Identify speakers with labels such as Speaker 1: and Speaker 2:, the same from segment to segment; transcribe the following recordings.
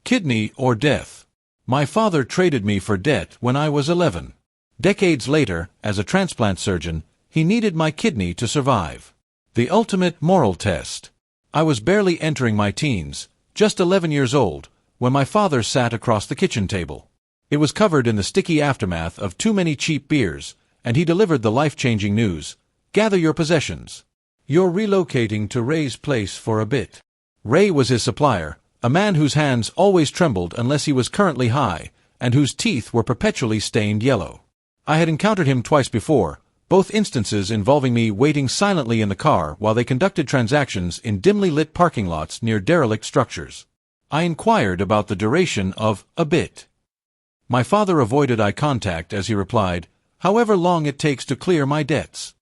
Speaker 1: Kidney or death. My father traded me for debt when I was 11. Decades later, as a transplant surgeon, he needed my kidney to survive. The ultimate moral test. I was barely entering my teens, just 11 years old, when my father sat across the kitchen table. It was covered in the sticky aftermath of too many cheap beers, and he delivered the life-changing news: gather your possessions. You're relocating to Ray's place for a bit. Ray was his supplier, a man whose hands always trembled unless he was currently high, and whose teeth were perpetually stained yellow. I had encountered him twice before, both instances involving me waiting silently in the car while they conducted transactions in dimly lit parking lots near derelict structures. I inquired about the duration of a bit. My father avoided eye contact as he replied, "However long it takes to clear my debts."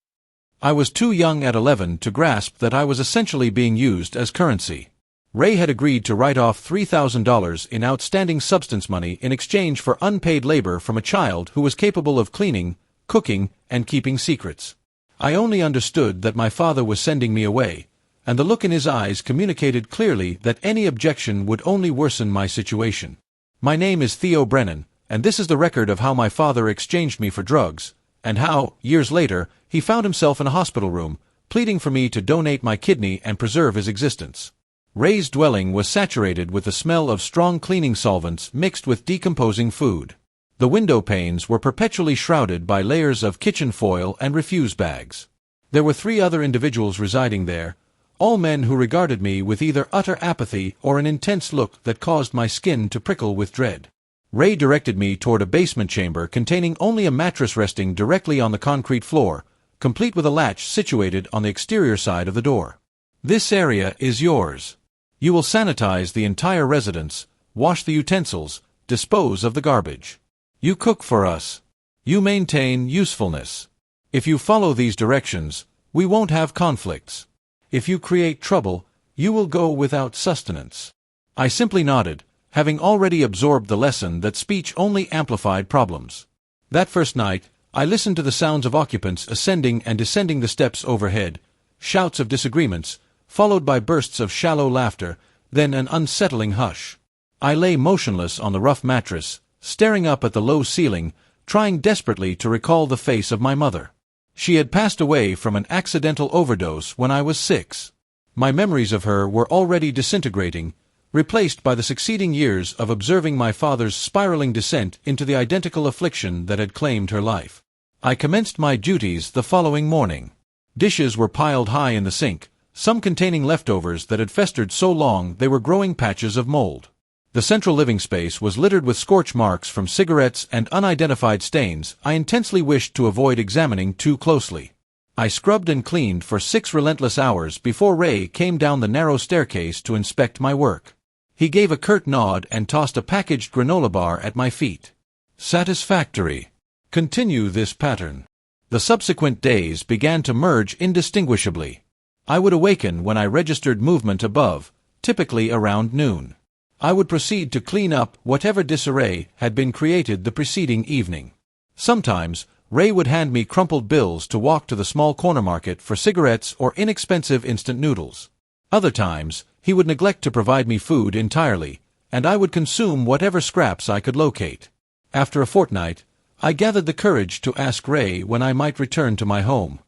Speaker 1: I was too young at 11 to grasp that I was essentially being used as currency. Ray had agreed to write off $3,000 in outstanding substance money in exchange for unpaid labor from a child who was capable of cleaning, cooking, and keeping secrets. I only understood that my father was sending me away, and the look in his eyes communicated clearly that any objection would only worsen my situation. My name is Theo Brennan, and this is the record of how my father exchanged me for drugs, and how, years later, he found himself in a hospital room, pleading for me to donate my kidney and preserve his existence. Ray's dwelling was saturated with the smell of strong cleaning solvents mixed with decomposing food. The window panes were perpetually shrouded by layers of kitchen foil and refuse bags. There were 3 other individuals residing there, all men who regarded me with either utter apathy or an intense look that caused my skin to prickle with dread. Ray directed me toward a basement chamber containing only a mattress resting directly on the concrete floor, complete with a latch situated on the exterior side of the door. "This area is yours. You will sanitize the entire residence, wash the utensils, dispose of the garbage. You cook for us. You maintain usefulness. If you follow these directions, we won't have conflicts. If you create trouble, you will go without sustenance." I simply nodded, having already absorbed the lesson that speech only amplified problems. That first night, I listened to the sounds of occupants ascending and descending the steps overhead, shouts of disagreements, followed by bursts of shallow laughter, then an unsettling hush. I lay motionless on the rough mattress, staring up at the low ceiling, trying desperately to recall the face of my mother. She had passed away from an accidental overdose when I was 6. My memories of her were already disintegrating, replaced by the succeeding years of observing my father's spiraling descent into the identical affliction that had claimed her life. I commenced my duties the following morning. Dishes were piled high in the sink, some containing leftovers that had festered so long they were growing patches of mold. The central living space was littered with scorch marks from cigarettes and unidentified stains I intensely wished to avoid examining too closely. I scrubbed and cleaned for 6 relentless hours before Ray came down the narrow staircase to inspect my work. He gave a curt nod and tossed a packaged granola bar at my feet. "Satisfactory. Continue this pattern." The subsequent days began to merge indistinguishably. I would awaken when I registered movement above, typically around noon. I would proceed to clean up whatever disarray had been created the preceding evening. Sometimes, Ray would hand me crumpled bills to walk to the small corner market for cigarettes or inexpensive instant noodles. Other times, he would neglect to provide me food entirely, and I would consume whatever scraps I could locate. After a fortnight, I gathered the courage to ask Ray when I might return to my home.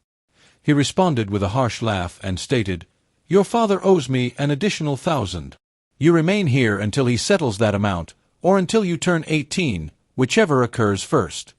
Speaker 1: He responded with a harsh laugh and stated, "Your father owes me an additional 1,000. You remain here until he settles that amount, or until you turn 18, whichever occurs first."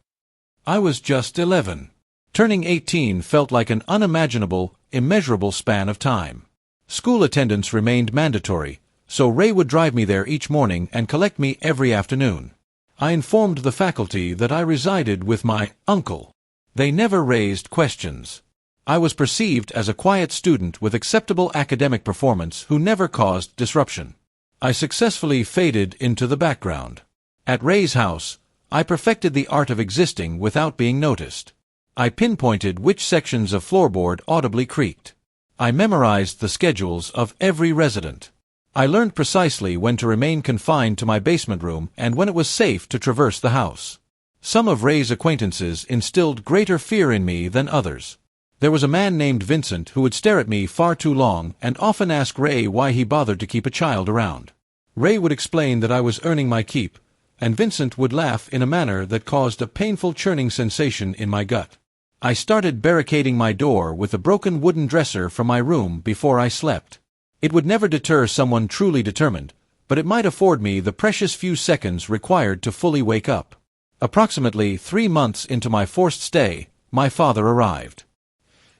Speaker 1: I was just 11. Turning 18 felt like an unimaginable, immeasurable span of time. School attendance remained mandatory, so Ray would drive me there each morning and collect me every afternoon. I informed the faculty that I resided with my uncle. They never raised questions. I was perceived as a quiet student with acceptable academic performance who never caused disruption. I successfully faded into the background. At Ray's house, I perfected the art of existing without being noticed. I pinpointed which sections of floorboard audibly creaked. I memorized the schedules of every resident. I learned precisely when to remain confined to my basement room and when it was safe to traverse the house. Some of Ray's acquaintances instilled greater fear in me than others. There was a man named Vincent who would stare at me far too long and often ask Ray why he bothered to keep a child around. Ray would explain that I was earning my keep, and Vincent would laugh in a manner that caused a painful churning sensation in my gut. I started barricading my door with a broken wooden dresser from my room before I slept. It would never deter someone truly determined, but it might afford me the precious few seconds required to fully wake up. Approximately 3 months into my forced stay, my father arrived.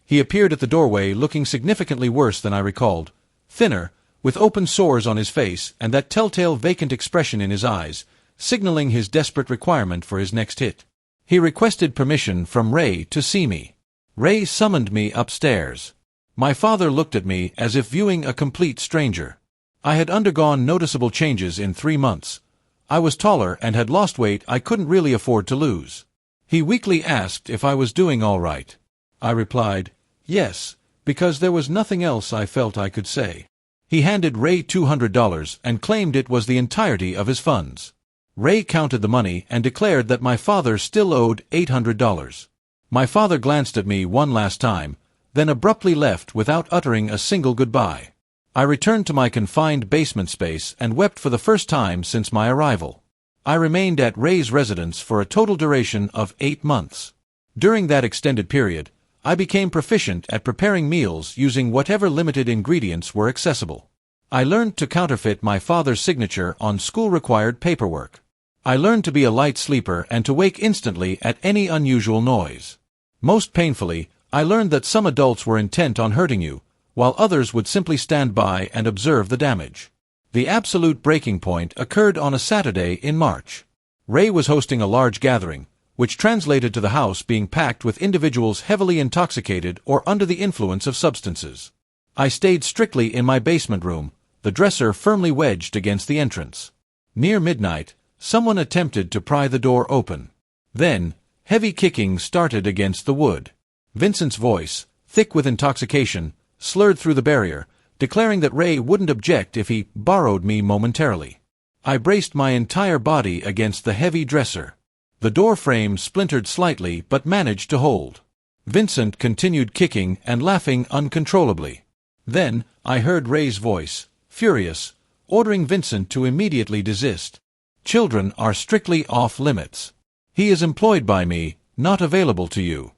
Speaker 1: He appeared at the doorway looking significantly worse than I recalled, thinner, with open sores on his face and that telltale vacant expression in his eyes, signaling his desperate requirement for his next hit. He requested permission from Ray to see me. Ray summoned me upstairs. My father looked at me as if viewing a complete stranger. I had undergone noticeable changes in 3 months. I was taller and had lost weight I couldn't really afford to lose. He weakly asked if I was doing all right. I replied, yes, because there was nothing else I felt I could say. He handed Ray $200 and claimed it was the entirety of his funds. Ray counted the money and declared that my father still owed $800. My father glanced at me one last time, then abruptly left without uttering a single goodbye. I returned to my confined basement space and wept for the first time since my arrival. I remained at Ray's residence for a total duration of 8 months. During that extended period, I became proficient at preparing meals using whatever limited ingredients were accessible. I learned to counterfeit my father's signature on school-required paperwork. I learned to be a light sleeper and to wake instantly at any unusual noise. Most painfully, I learned that some adults were intent on hurting you, while others would simply stand by and observe the damage. The absolute breaking point occurred on a Saturday in March. Ray was hosting a large gathering, which translated to the house being packed with individuals heavily intoxicated or under the influence of substances. I stayed strictly in my basement room, the dresser firmly wedged against the entrance. Near midnight, someone attempted to pry the door open. Then, heavy kicking started against the wood. Vincent's voice, thick with intoxication, slurred through the barrier, declaring that Ray wouldn't object if he borrowed me momentarily. I braced my entire body against the heavy dresser. The door frame splintered slightly but managed to hold. Vincent continued kicking and laughing uncontrollably. Then, I heard Ray's voice, furious, ordering Vincent to immediately desist. Children are strictly off-limits. He is employed by me, not available to you.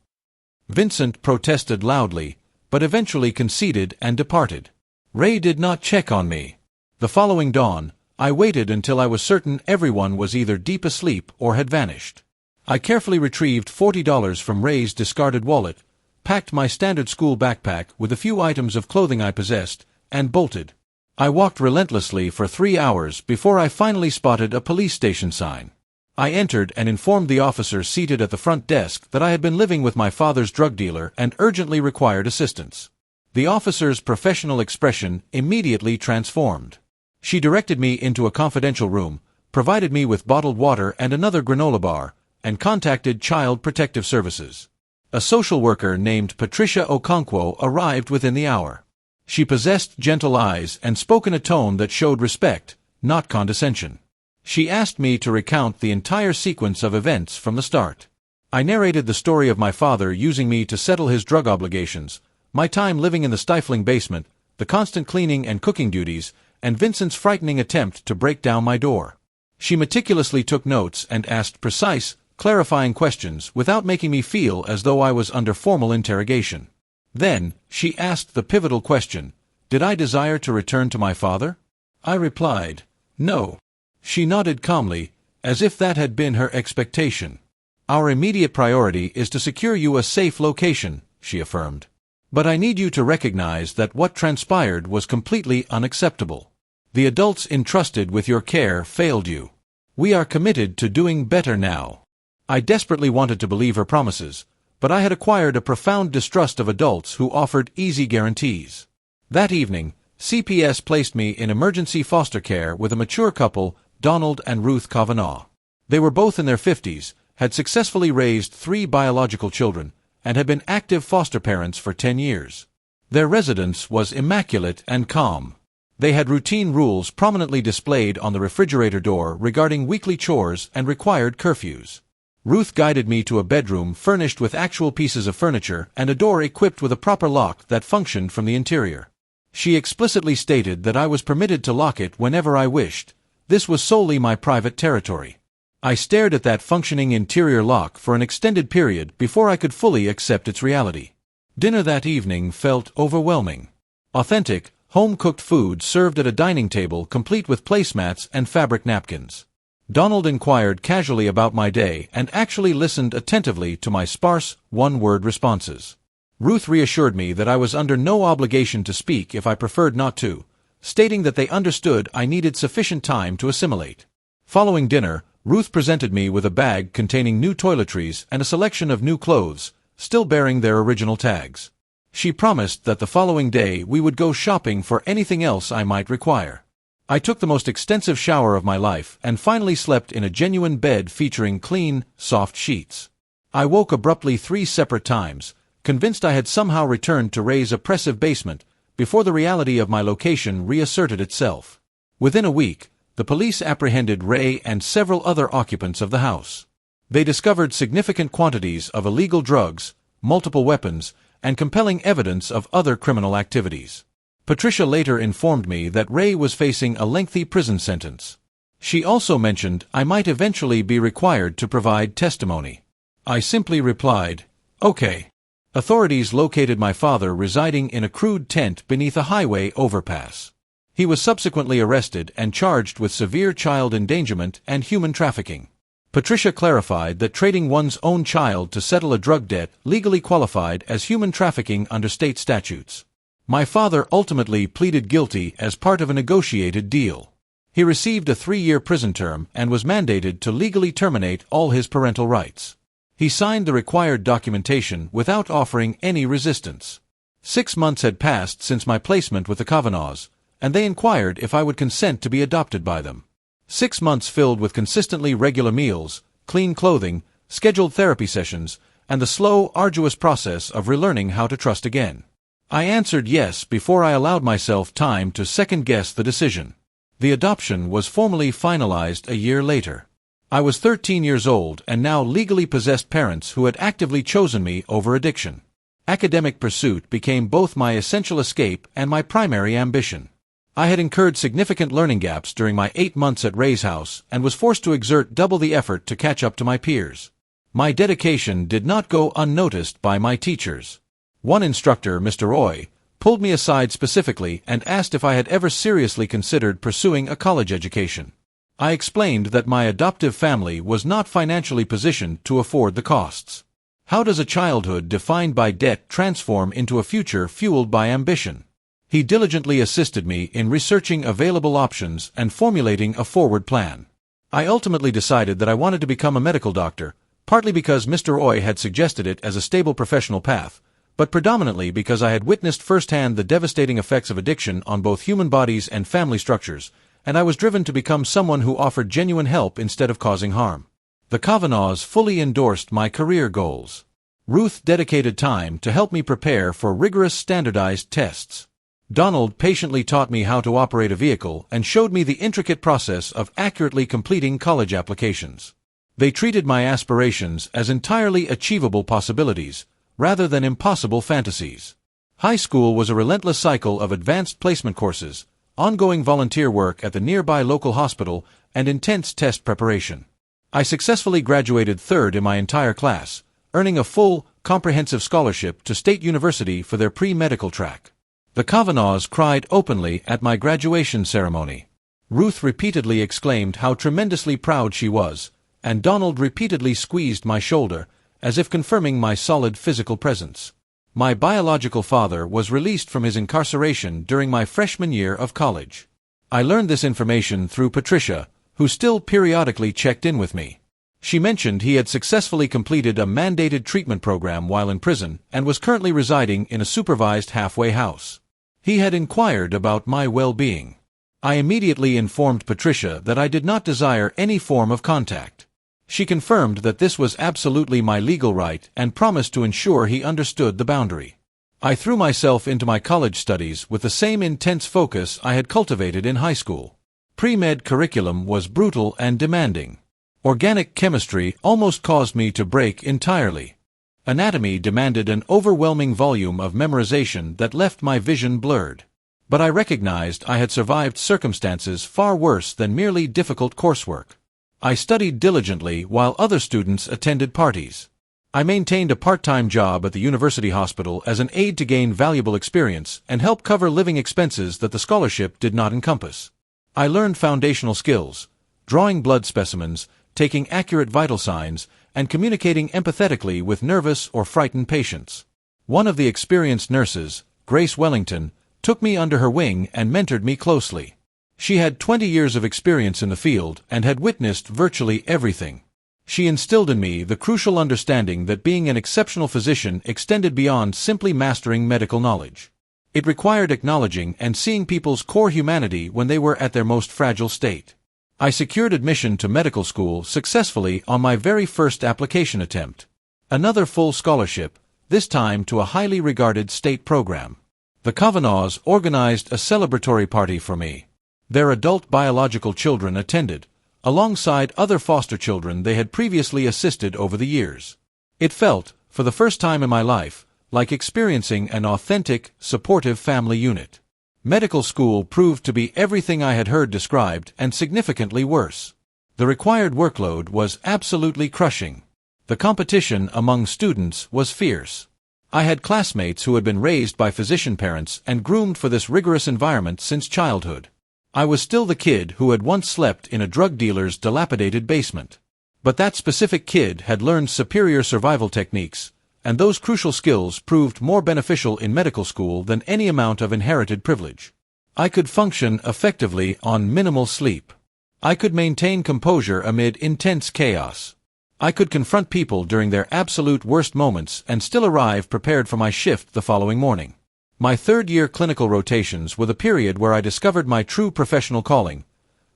Speaker 1: Vincent protested loudly, but eventually conceded and departed. Ray did not check on me. The following dawn, I waited until I was certain everyone was either deep asleep or had vanished. I carefully retrieved $40 from Ray's discarded wallet, packed my standard school backpack with the few items of clothing I possessed, and bolted. I walked relentlessly for 3 hours before I finally spotted a police station sign. I entered and informed the officer seated at the front desk that I had been living with my father's drug dealer and urgently required assistance. The officer's professional expression immediately transformed. She directed me into a confidential room, provided me with bottled water and another granola bar, and contacted Child Protective Services. A social worker named Patricia Okonkwo arrived within the hour. She possessed gentle eyes and spoke in a tone that showed respect, not condescension. She asked me to recount the entire sequence of events from the start. I narrated the story of my father using me to settle his drug obligations, my time living in the stifling basement, the constant cleaning and cooking duties, and Vincent's frightening attempt to break down my door. She meticulously took notes and asked precise, clarifying questions without making me feel as though I was under formal interrogation. Then, she asked the pivotal question, did I desire to return to my father? I replied, no. She nodded calmly, as if that had been her expectation. Our immediate priority is to secure you a safe location, she affirmed. But I need you to recognize that what transpired was completely unacceptable. The adults entrusted with your care failed you. We are committed to doing better now. I desperately wanted to believe her promises, but I had acquired a profound distrust of adults who offered easy guarantees. That evening, CPS placed me in emergency foster care with a mature couple, Donald and Ruth Kavanaugh. They were both in their 50s, had successfully raised 3 biological children, and had been active foster parents for 10 years. Their residence was immaculate and calm. They had routine rules prominently displayed on the refrigerator door regarding weekly chores and required curfews. Ruth guided me to a bedroom furnished with actual pieces of furniture and a door equipped with a proper lock that functioned from the interior. She explicitly stated that I was permitted to lock it whenever I wished. This was solely my private territory. I stared at that functioning interior lock for an extended period before I could fully accept its reality. Dinner that evening felt overwhelming. Authentic, home-cooked food served at a dining table complete with placemats and fabric napkins. Donald inquired casually about my day and actually listened attentively to my sparse, one-word responses. Ruth reassured me that I was under no obligation to speak if I preferred not to, stating that they understood I needed sufficient time to assimilate. Following dinner, Ruth presented me with a bag containing new toiletries and a selection of new clothes, still bearing their original tags. She promised that the following day we would go shopping for anything else I might require. I took the most extensive shower of my life and finally slept in a genuine bed featuring clean, soft sheets. I woke abruptly 3 separate times, convinced I had somehow returned to Ray's oppressive basement, before the reality of my location reasserted itself. Within a week, the police apprehended Ray and several other occupants of the house. They discovered significant quantities of illegal drugs, multiple weapons, and compelling evidence of other criminal activities. Patricia later informed me that Ray was facing a lengthy prison sentence. She also mentioned I might eventually be required to provide testimony. I simply replied, "Okay." Authorities located my father residing in a crude tent beneath a highway overpass. He was subsequently arrested and charged with severe child endangerment and human trafficking. Patricia clarified that trading one's own child to settle a drug debt legally qualified as human trafficking under state statutes. My father ultimately pleaded guilty as part of a negotiated deal. He received a 3-year prison term and was mandated to legally terminate all his parental rights. He signed the required documentation without offering any resistance. 6 months had passed since my placement with the Kavanaghs, and they inquired if I would consent to be adopted by them. 6 months filled with consistently regular meals, clean clothing, scheduled therapy sessions, and the slow, arduous process of relearning how to trust again. I answered yes before I allowed myself time to second-guess the decision. The adoption was formally finalized a year later. I was 13 years old and now legally possessed parents who had actively chosen me over addiction. Academic pursuit became both my essential escape and my primary ambition. I had incurred significant learning gaps during my 8 months at Ray's house and was forced to exert double the effort to catch up to my peers. My dedication did not go unnoticed by my teachers. One instructor, Mr. Roy, pulled me aside specifically and asked if I had ever seriously considered pursuing a college education. I explained that my adoptive family was not financially positioned to afford the costs. How does a childhood defined by debt transform into a future fueled by ambition? He diligently assisted me in researching available options and formulating a forward plan. I ultimately decided that I wanted to become a medical doctor, partly because Mr. Roy had suggested it as a stable professional path, but predominantly because I had witnessed firsthand the devastating effects of addiction on both human bodies and family structures, and I was driven to become someone who offered genuine help instead of causing harm. The Kavanaghs fully endorsed my career goals. Ruth dedicated time to help me prepare for rigorous standardized tests. Donald patiently taught me how to operate a vehicle and showed me the intricate process of accurately completing college applications. They treated my aspirations as entirely achievable possibilities, rather than impossible fantasies. High school was a relentless cycle of advanced placement courses, ongoing volunteer work at the nearby local hospital, and intense test preparation. I successfully graduated third in my entire class, earning a full, comprehensive scholarship to State University for their pre-medical track. The Kavanaghs cried openly at my graduation ceremony. Ruth repeatedly exclaimed how tremendously proud she was, and Donald repeatedly squeezed my shoulder, as if confirming my solid physical presence. My biological father was released from his incarceration during my freshman year of college. I learned this information through Patricia, who still periodically checked in with me. She mentioned he had successfully completed a mandated treatment program while in prison and was currently residing in a supervised halfway house. He had inquired about my well-being. I immediately informed Patricia that I did not desire any form of contact. She confirmed that this was absolutely my legal right and promised to ensure he understood the boundary. I threw myself into my college studies with the same intense focus I had cultivated in high school. Pre-med curriculum was brutal and demanding. Organic chemistry almost caused me to break entirely. Anatomy demanded an overwhelming volume of memorization that left my vision blurred. But I recognized I had survived circumstances far worse than merely difficult coursework. I studied diligently while other students attended parties. I maintained a part-time job at the university hospital as an aide to gain valuable experience and help cover living expenses that the scholarship did not encompass. I learned foundational skills, drawing blood specimens, taking accurate vital signs, and communicating empathetically with nervous or frightened patients. One of the experienced nurses, Grace Wellington, took me under her wing and mentored me closely. She had 20 years of experience in the field and had witnessed virtually everything. She instilled in me the crucial understanding that being an exceptional physician extended beyond simply mastering medical knowledge. It required acknowledging and seeing people's core humanity when they were at their most fragile state. I secured admission to medical school successfully on my very first application attempt. Another full scholarship, this time to a highly regarded state program. The Kavanaghs organized a celebratory party for me. Their adult biological children attended, alongside other foster children they had previously assisted over the years. It felt, for the first time in my life, like experiencing an authentic, supportive family unit. Medical school proved to be everything I had heard described and significantly worse. The required workload was absolutely crushing. The competition among students was fierce. I had classmates who had been raised by physician parents and groomed for this rigorous environment since childhood. I was still the kid who had once slept in a drug dealer's dilapidated basement. But that specific kid had learned superior survival techniques, and those crucial skills proved more beneficial in medical school than any amount of inherited privilege. I could function effectively on minimal sleep. I could maintain composure amid intense chaos. I could confront people during their absolute worst moments and still arrive prepared for my shift the following morning. My third-year clinical rotations were the period where I discovered my true professional calling: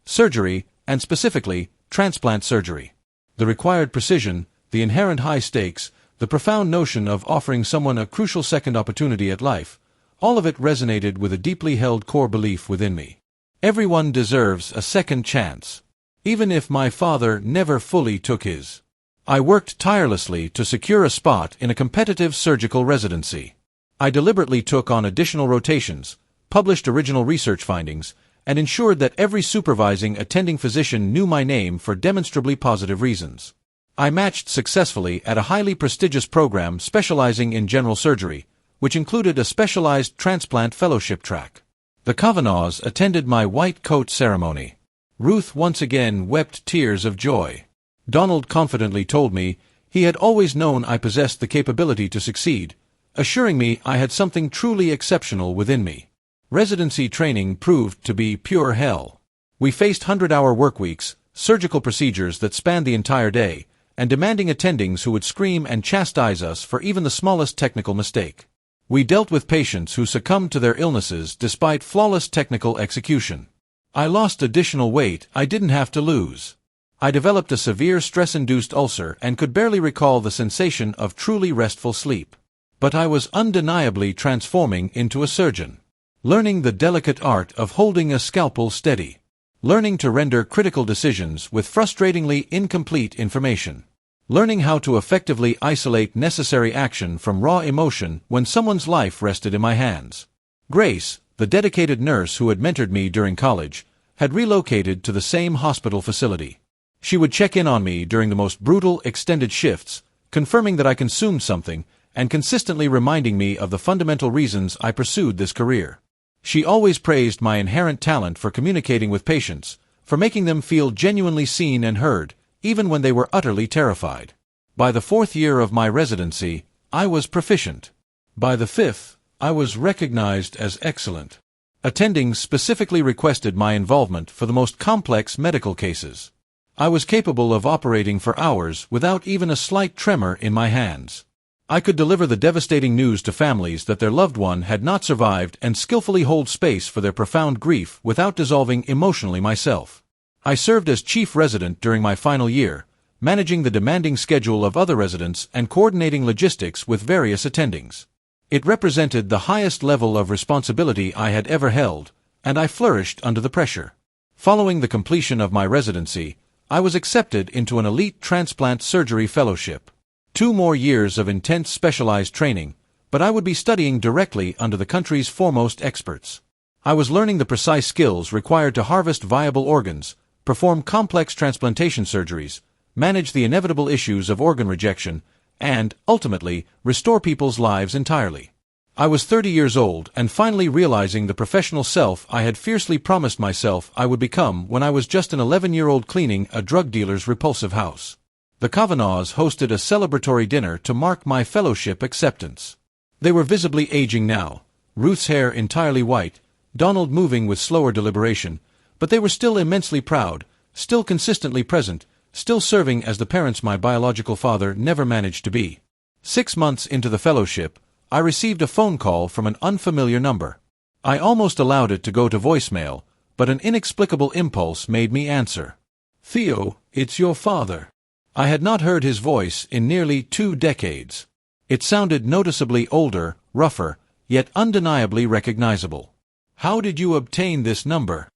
Speaker 1: surgery, and specifically, transplant surgery. The required precision, the inherent high stakes, the profound notion of offering someone a crucial second opportunity at life, all of it resonated with a deeply held core belief within me. Everyone deserves a second chance, even if my father never fully took his. I worked tirelessly to secure a spot in a competitive surgical residency. I deliberately took on additional rotations, published original research findings, and ensured that every supervising attending physician knew my name for demonstrably positive reasons. I matched successfully at a highly prestigious program specializing in general surgery, which included a specialized transplant fellowship track. The Kavanaghs attended my white coat ceremony. Ruth once again wept tears of joy. Donald confidently told me he had always known I possessed the capability to succeed, assuring me I had something truly exceptional within me. Residency training proved to be pure hell. We faced 100-hour work weeks, surgical procedures that spanned the entire day, and demanding attendings who would scream and chastise us for even the smallest technical mistake. We dealt with patients who succumbed to their illnesses despite flawless technical execution. I lost additional weight I didn't have to lose. I developed a severe stress-induced ulcer and could barely recall the sensation of truly restful sleep. But I was undeniably transforming into a surgeon. Learning the delicate art of holding a scalpel steady. Learning to render critical decisions with frustratingly incomplete information. Learning how to effectively isolate necessary action from raw emotion when someone's life rested in my hands. Grace, the dedicated nurse who had mentored me during college, had relocated to the same hospital facility. She would check in on me during the most brutal extended shifts, confirming that I consumed something, and consistently reminding me of the fundamental reasons I pursued this career. She always praised my inherent talent for communicating with patients, for making them feel genuinely seen and heard, even when they were utterly terrified. By the 4th year of my residency, I was proficient. By the 5th, I was recognized as excellent. Attendings specifically requested my involvement for the most complex medical cases. I was capable of operating for hours without even a slight tremor in my hands. I could deliver the devastating news to families that their loved one had not survived and skillfully hold space for their profound grief without dissolving emotionally myself. I served as chief resident during my final year, managing the demanding schedule of other residents and coordinating logistics with various attendings. It represented the highest level of responsibility I had ever held, and I flourished under the pressure. Following the completion of my residency, I was accepted into an elite transplant surgery fellowship. 2 more years of intense specialized training, but I would be studying directly under the country's foremost experts. I was learning the precise skills required to harvest viable organs, perform complex transplantation surgeries, manage the inevitable issues of organ rejection, and, ultimately, restore people's lives entirely. I was 30 years old and finally realizing the professional self I had fiercely promised myself I would become when I was just an 11-year-old cleaning a drug dealer's repulsive house. The Kavanaughs hosted a celebratory dinner to mark my fellowship acceptance. They were visibly aging now, Ruth's hair entirely white, Donald moving with slower deliberation, but they were still immensely proud, still consistently present, still serving as the parents my biological father never managed to be. 6 months into the fellowship, I received a phone call from an unfamiliar number. I almost allowed it to go to voicemail, but an inexplicable impulse made me answer. "Theo, it's your father." I had not heard his voice in nearly 2 decades. It sounded noticeably older, rougher, yet undeniably recognizable. "How did you obtain this number?"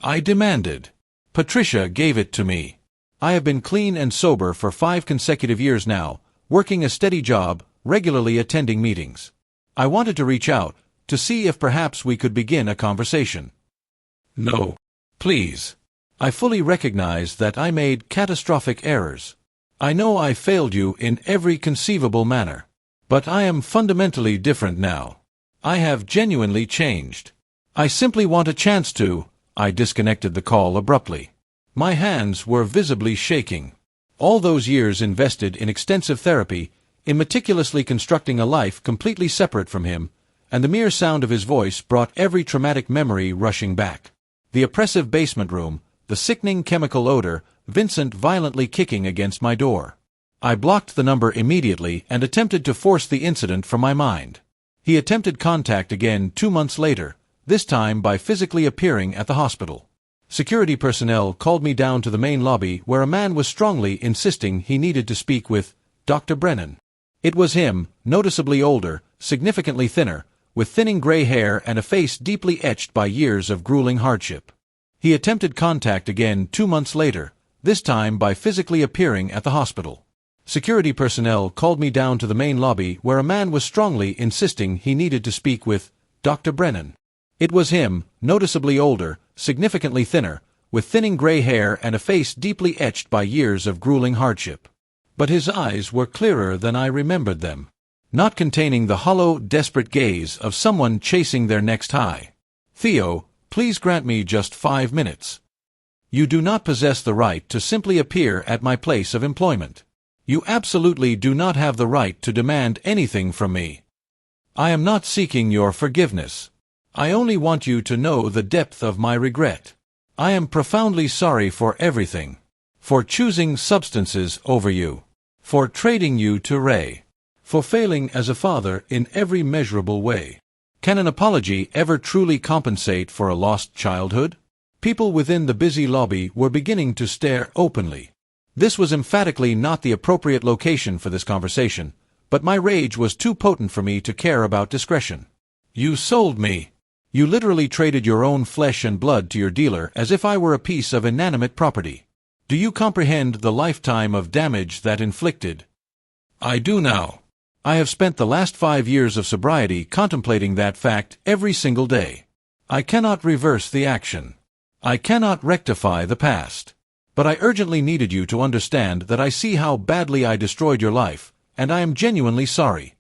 Speaker 1: I demanded. "Patricia gave it to me. I have been clean and sober for 5 consecutive years now, working a steady job, regularly attending meetings. I wanted to reach out, to see if perhaps we could begin a conversation." "No. Please. I fully recognize that I made catastrophic errors. I know I failed you in every conceivable manner. But I am fundamentally different now. I have genuinely changed. I simply want a chance to—" I disconnected the call abruptly. My hands were visibly shaking. All those years invested in extensive therapy, in meticulously constructing a life completely separate from him, and the mere sound of his voice brought every traumatic memory rushing back. The oppressive basement room, the sickening chemical odor, Vincent violently kicking against my door. I blocked the number immediately and attempted to force the incident from my mind. He attempted contact again 2 months later, this time by physically appearing at the hospital. Security personnel called me down to the main lobby where a man was strongly insisting he needed to speak with Dr. Brennan. It was him, noticeably older, significantly thinner, with thinning gray hair and a face deeply etched by years of grueling hardship. He attempted contact again 2 months later, this time by physically appearing at the hospital. Security personnel called me down to the main lobby where a man was strongly insisting he needed to speak with Dr. Brennan. It was him, noticeably older, significantly thinner, with thinning gray hair and a face deeply etched by years of grueling hardship. But his eyes were clearer than I remembered them, not containing the hollow, desperate gaze of someone chasing their next high. "Theo, please grant me just 5 minutes. You do not possess the right to simply appear at my place of employment. You absolutely do not have the right to demand anything from me. I am not seeking your forgiveness. I only want you to know the depth of my regret. I am profoundly sorry for everything. For choosing substances over you. For trading you to Ray. For failing as a father in every measurable way. Can an apology ever truly compensate for a lost childhood?" People within the busy lobby were beginning to stare openly. This was emphatically not the appropriate location for this conversation, but my rage was too potent for me to care about discretion. "You sold me. You literally traded your own flesh and blood to your dealer as if I were a piece of inanimate property. Do you comprehend the lifetime of damage that inflicted?" "I do now. I have spent the last 5 years of sobriety contemplating that fact every single day. I cannot reverse the action. I cannot rectify the past. But I urgently needed you to understand that I see how badly I destroyed your life, and I am genuinely sorry.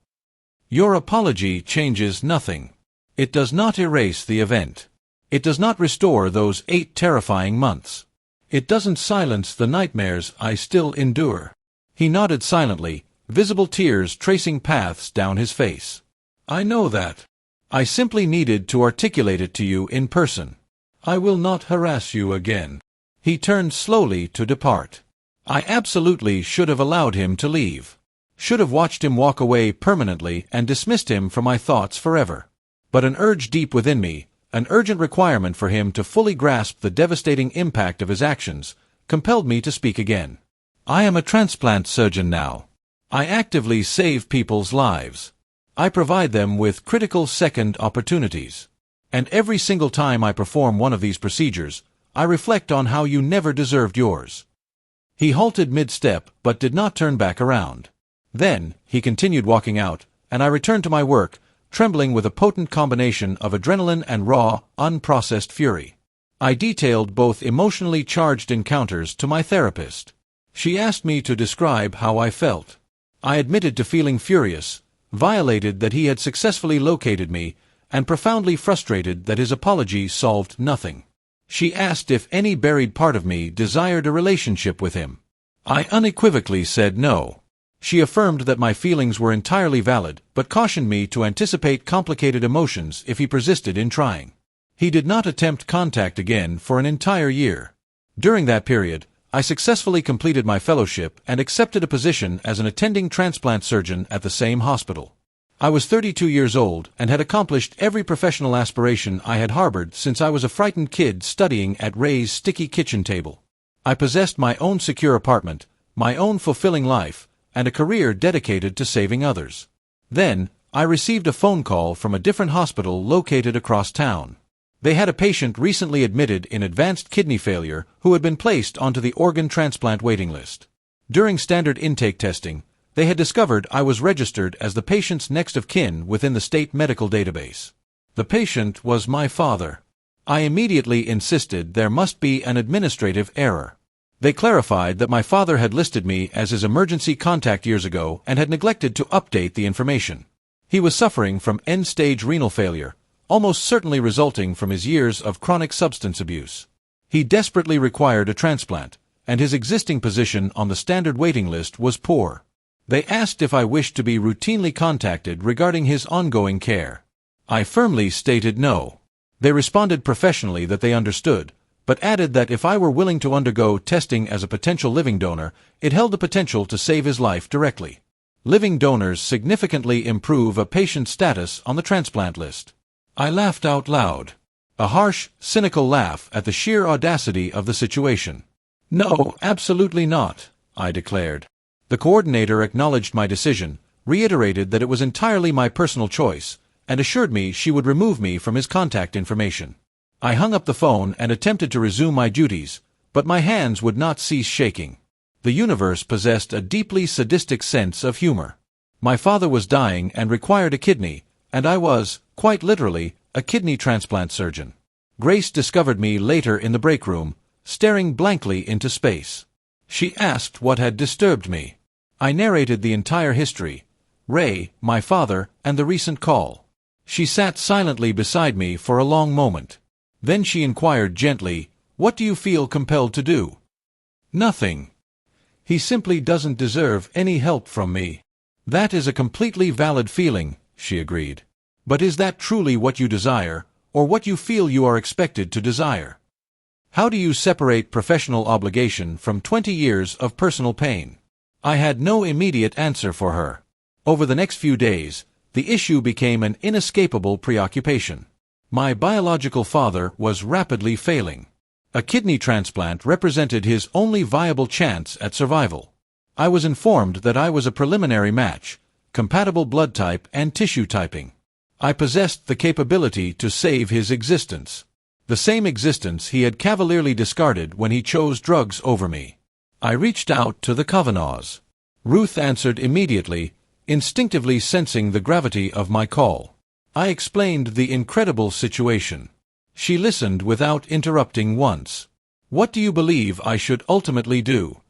Speaker 1: Your apology changes nothing. It does not erase the event. It does not restore those 8 terrifying months. It doesn't silence the nightmares I still endure." He nodded silently, visible tears tracing paths down his face. "I know that. I simply needed to articulate it to you in person. I will not harass you again." He turned slowly to depart. I absolutely should have allowed him to leave. Should have watched him walk away permanently and dismissed him from my thoughts forever. But an urge deep within me, an urgent requirement for him to fully grasp the devastating impact of his actions, compelled me to speak again. "I am a transplant surgeon now. I actively save people's lives. I provide them with critical second opportunities. And every single time I perform one of these procedures, I reflect on how you never deserved yours." He halted mid-step but did not turn back around. Then, he continued walking out, and I returned to my work, trembling with a potent combination of adrenaline and raw, unprocessed fury. I detailed both emotionally charged encounters to my therapist. She asked me to describe how I felt. I admitted to feeling furious, violated that he had successfully located me, and profoundly frustrated that his apology solved nothing. She asked if any buried part of me desired a relationship with him. I unequivocally said no. She affirmed that my feelings were entirely valid, but cautioned me to anticipate complicated emotions if he persisted in trying. He did not attempt contact again for an entire year. During that period, I successfully completed my fellowship and accepted a position as an attending transplant surgeon at the same hospital. I was 32 years old and had accomplished every professional aspiration I had harbored since I was a frightened kid studying at Ray's sticky kitchen table. I possessed my own secure apartment, my own fulfilling life, and a career dedicated to saving others. Then, I received a phone call from a different hospital located across town. They had a patient recently admitted in advanced kidney failure who had been placed onto the organ transplant waiting list. During standard intake testing, they had discovered I was registered as the patient's next of kin within the state medical database. The patient was my father. I immediately insisted there must be an administrative error. They clarified that my father had listed me as his emergency contact years ago and had neglected to update the information. He was suffering from end-stage renal failure, almost certainly resulting from his years of chronic substance abuse. He desperately required a transplant, and his existing position on the standard waiting list was poor. They asked if I wished to be routinely contacted regarding his ongoing care. I firmly stated no. They responded professionally that they understood, but added that if I were willing to undergo testing as a potential living donor, it held the potential to save his life directly. Living donors significantly improve a patient's status on the transplant list. I laughed out loud. A harsh, cynical laugh at the sheer audacity of the situation. No, absolutely not, I declared. The coordinator acknowledged my decision, reiterated that it was entirely my personal choice, and assured me she would remove me from his contact information. I hung up the phone and attempted to resume my duties, but my hands would not cease shaking. The universe possessed a deeply sadistic sense of humor. My father was dying and required a kidney, and I was, quite literally, a kidney transplant surgeon. Grace discovered me later in the break room, staring blankly into space. She asked what had disturbed me. I narrated the entire history, Ray, my father, and the recent call. She sat silently beside me for a long moment. Then she inquired gently, "What do you feel compelled to do?" "Nothing. He simply doesn't deserve any help from me." "That is a completely valid feeling," she agreed. "But is that truly what you desire, or what you feel you are expected to desire? How do you separate professional obligation from 20 years of personal pain?" I had no immediate answer for her. Over the next few days, the issue became an inescapable preoccupation. My biological father was rapidly failing. A kidney transplant represented his only viable chance at survival. I was informed that I was a preliminary match, compatible blood type and tissue typing. I possessed the capability to save his existence. The same existence he had cavalierly discarded when he chose drugs over me. I reached out to the Kavanaghs. Ruth answered immediately, instinctively sensing the gravity of my call. I explained the incredible situation. She listened without interrupting once. "What do you believe I should ultimately do?"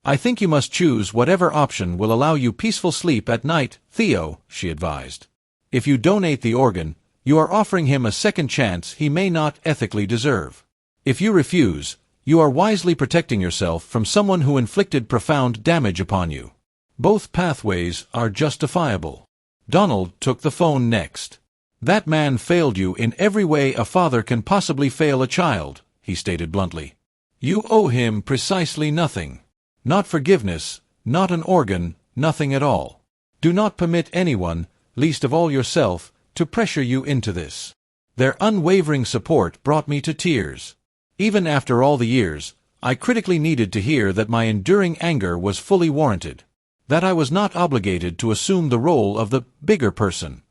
Speaker 1: "I think you must choose whatever option will allow you peaceful sleep at night, Theo," she advised. "If you donate the organ, you are offering him a second chance he may not ethically deserve. If you refuse, you are wisely protecting yourself from someone who inflicted profound damage upon you. Both pathways are justifiable." Donald took the phone next. "That man failed you in every way a father can possibly fail a child," he stated bluntly. "You owe him precisely nothing. Not forgiveness, not an organ, nothing at all. Do not permit anyone, least of all yourself, to pressure you into this." Their unwavering support brought me to tears. Even after all the years, I critically needed to hear that my enduring anger was fully warranted. That I was not obligated to assume the role of the bigger person.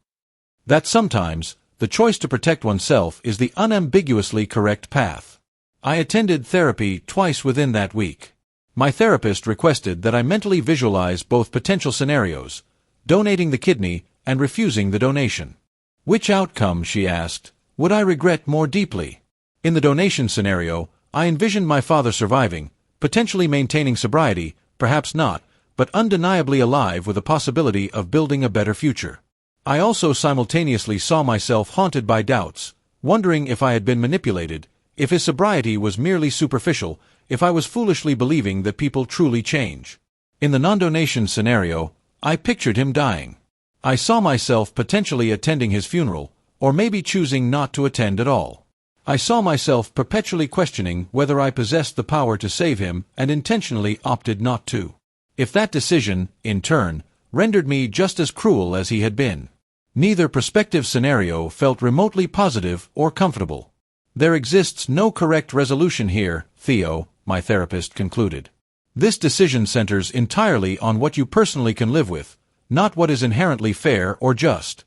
Speaker 1: That sometimes, the choice to protect oneself is the unambiguously correct path. I attended therapy twice within that week. My therapist requested that I mentally visualize both potential scenarios, donating the kidney and refusing the donation. Which outcome, she asked, would I regret more deeply? In the donation scenario, I envisioned my father surviving, potentially maintaining sobriety, perhaps not, but undeniably alive with the possibility of building a better future. I also simultaneously saw myself haunted by doubts, wondering if I had been manipulated, if his sobriety was merely superficial, if I was foolishly believing that people truly change. In the non-donation scenario, I pictured him dying. I saw myself potentially attending his funeral, or maybe choosing not to attend at all. I saw myself perpetually questioning whether I possessed the power to save him and intentionally opted not to. If that decision, in turn, rendered me just as cruel as he had been. Neither prospective scenario felt remotely positive or comfortable. There exists no correct resolution here, Theo, my therapist concluded. This decision centers entirely on what you personally can live with, not what is inherently fair or just.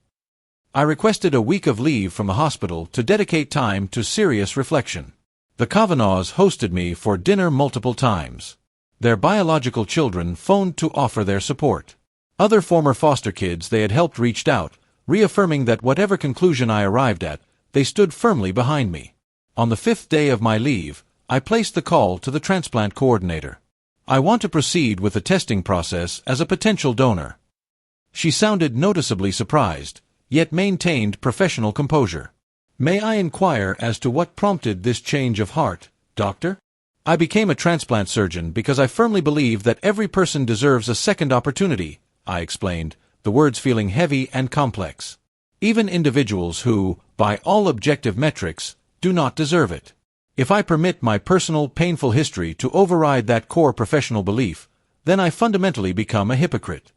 Speaker 1: I requested a week of leave from the hospital to dedicate time to serious reflection. The Kavanaghs hosted me for dinner multiple times. Their biological children phoned to offer their support. Other former foster kids they had helped reached out, reaffirming that whatever conclusion I arrived at, they stood firmly behind me. On the 5th day of my leave, I placed the call to the transplant coordinator. I want to proceed with the testing process as a potential donor. She sounded noticeably surprised, yet maintained professional composure. May I inquire as to what prompted this change of heart, doctor? I became a transplant surgeon because I firmly believe that every person deserves a second opportunity, I explained, the words feeling heavy and complex. Even individuals who, by all objective metrics, do not deserve it. If I permit my personal, painful history to override that core professional belief, then I fundamentally become a hypocrite.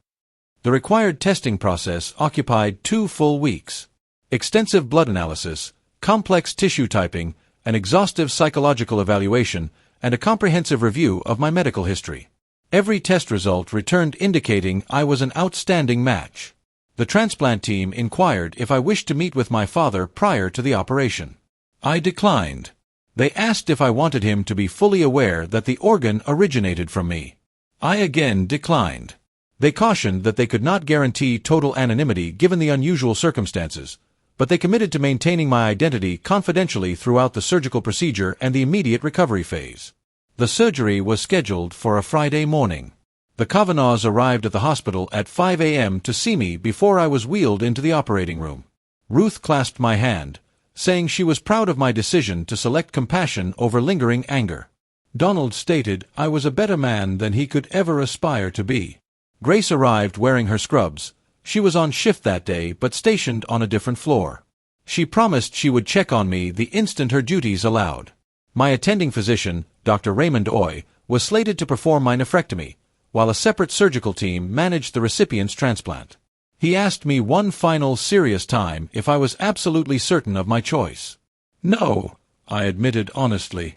Speaker 1: The required testing process occupied 2 full weeks. Extensive blood analysis, complex tissue typing, an exhaustive psychological evaluation, and a comprehensive review of my medical history. Every test result returned indicating I was an outstanding match. The transplant team inquired if I wished to meet with my father prior to the operation. I declined. They asked if I wanted him to be fully aware that the organ originated from me. I again declined. They cautioned that they could not guarantee total anonymity given the unusual circumstances, but they committed to maintaining my identity confidentially throughout the surgical procedure and the immediate recovery phase. The surgery was scheduled for a Friday morning. The Kavanaghs arrived at the hospital at 5 a.m. to see me before I was wheeled into the operating room. Ruth clasped my hand, saying she was proud of my decision to select compassion over lingering anger. Donald stated I was a better man than he could ever aspire to be. Grace arrived wearing her scrubs. She was on shift that day but stationed on a different floor. She promised she would check on me the instant her duties allowed. My attending physician, Dr. Raymond Oy, was slated to perform my nephrectomy, while a separate surgical team managed the recipient's transplant. He asked me one final serious time if I was absolutely certain of my choice. No, I admitted honestly.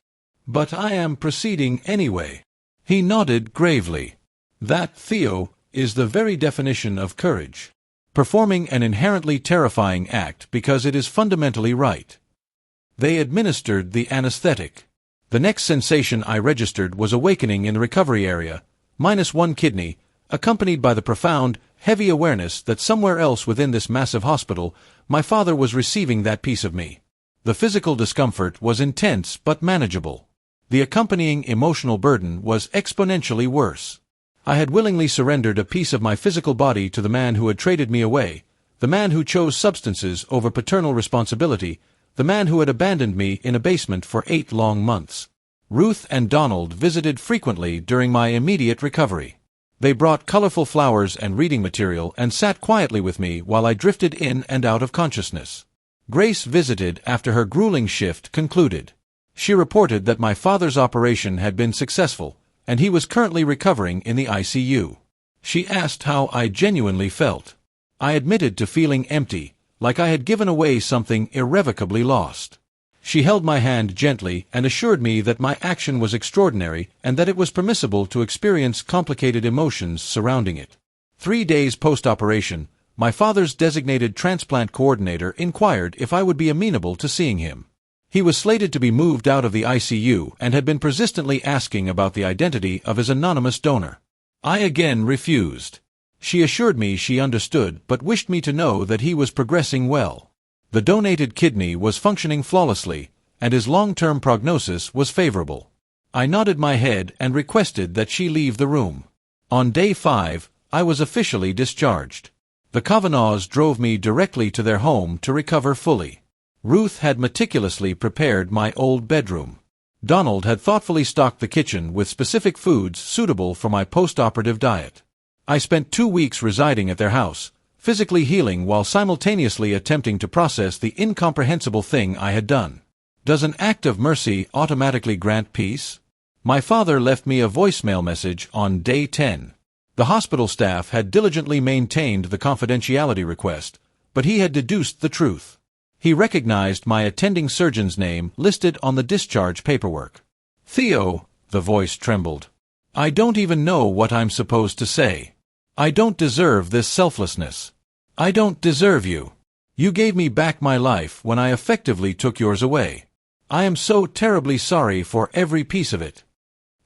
Speaker 1: But I am proceeding anyway. He nodded gravely. That, Theo, is the very definition of courage. Performing an inherently terrifying act because it is fundamentally right. They administered the anesthetic. The next sensation I registered was awakening in the recovery area, -1 kidney, accompanied by the profound, heavy awareness that somewhere else within this massive hospital, my father was receiving that piece of me. The physical discomfort was intense but manageable. The accompanying emotional burden was exponentially worse. I had willingly surrendered a piece of my physical body to the man who had traded me away, the man who chose substances over paternal responsibility, the man who had abandoned me in a basement for 8 long months. Ruth and Donald visited frequently during my immediate recovery. They brought colorful flowers and reading material and sat quietly with me while I drifted in and out of consciousness. Grace visited after her grueling shift concluded. She reported that my father's operation had been successful, and he was currently recovering in the ICU. She asked how I genuinely felt. I admitted to feeling empty, like I had given away something irrevocably lost. She held my hand gently and assured me that my action was extraordinary and that it was permissible to experience complicated emotions surrounding it. 3 days post-operation, my father's designated transplant coordinator inquired if I would be amenable to seeing him. He was slated to be moved out of the ICU and had been persistently asking about the identity of his anonymous donor. I again refused. She assured me she understood but wished me to know that he was progressing well. The donated kidney was functioning flawlessly, and his long-term prognosis was favorable. I nodded my head and requested that she leave the room. On day 5, I was officially discharged. The Kavanaghs drove me directly to their home to recover fully. Ruth had meticulously prepared my old bedroom. Donald had thoughtfully stocked the kitchen with specific foods suitable for my post-operative diet. I spent 2 weeks residing at their house, physically healing while simultaneously attempting to process the incomprehensible thing I had done. Does an act of mercy automatically grant peace? My father left me a voicemail message on day 10. The hospital staff had diligently maintained the confidentiality request, but he had deduced the truth. He recognized my attending surgeon's name listed on the discharge paperwork. Theo, the voice trembled. I don't even know what I'm supposed to say. I don't deserve this selflessness. I don't deserve you. You gave me back my life when I effectively took yours away. I am so terribly sorry for every piece of it.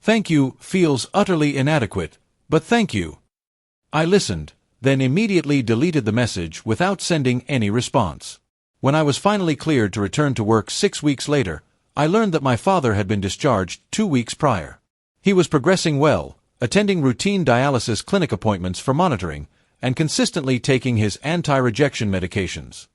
Speaker 1: Thank you feels utterly inadequate, but thank you. I listened, then immediately deleted the message without sending any response. When I was finally cleared to return to work 6 weeks later, I learned that my father had been discharged 2 weeks prior. He was progressing well, attending routine dialysis clinic appointments for monitoring, and consistently taking his anti-rejection medications.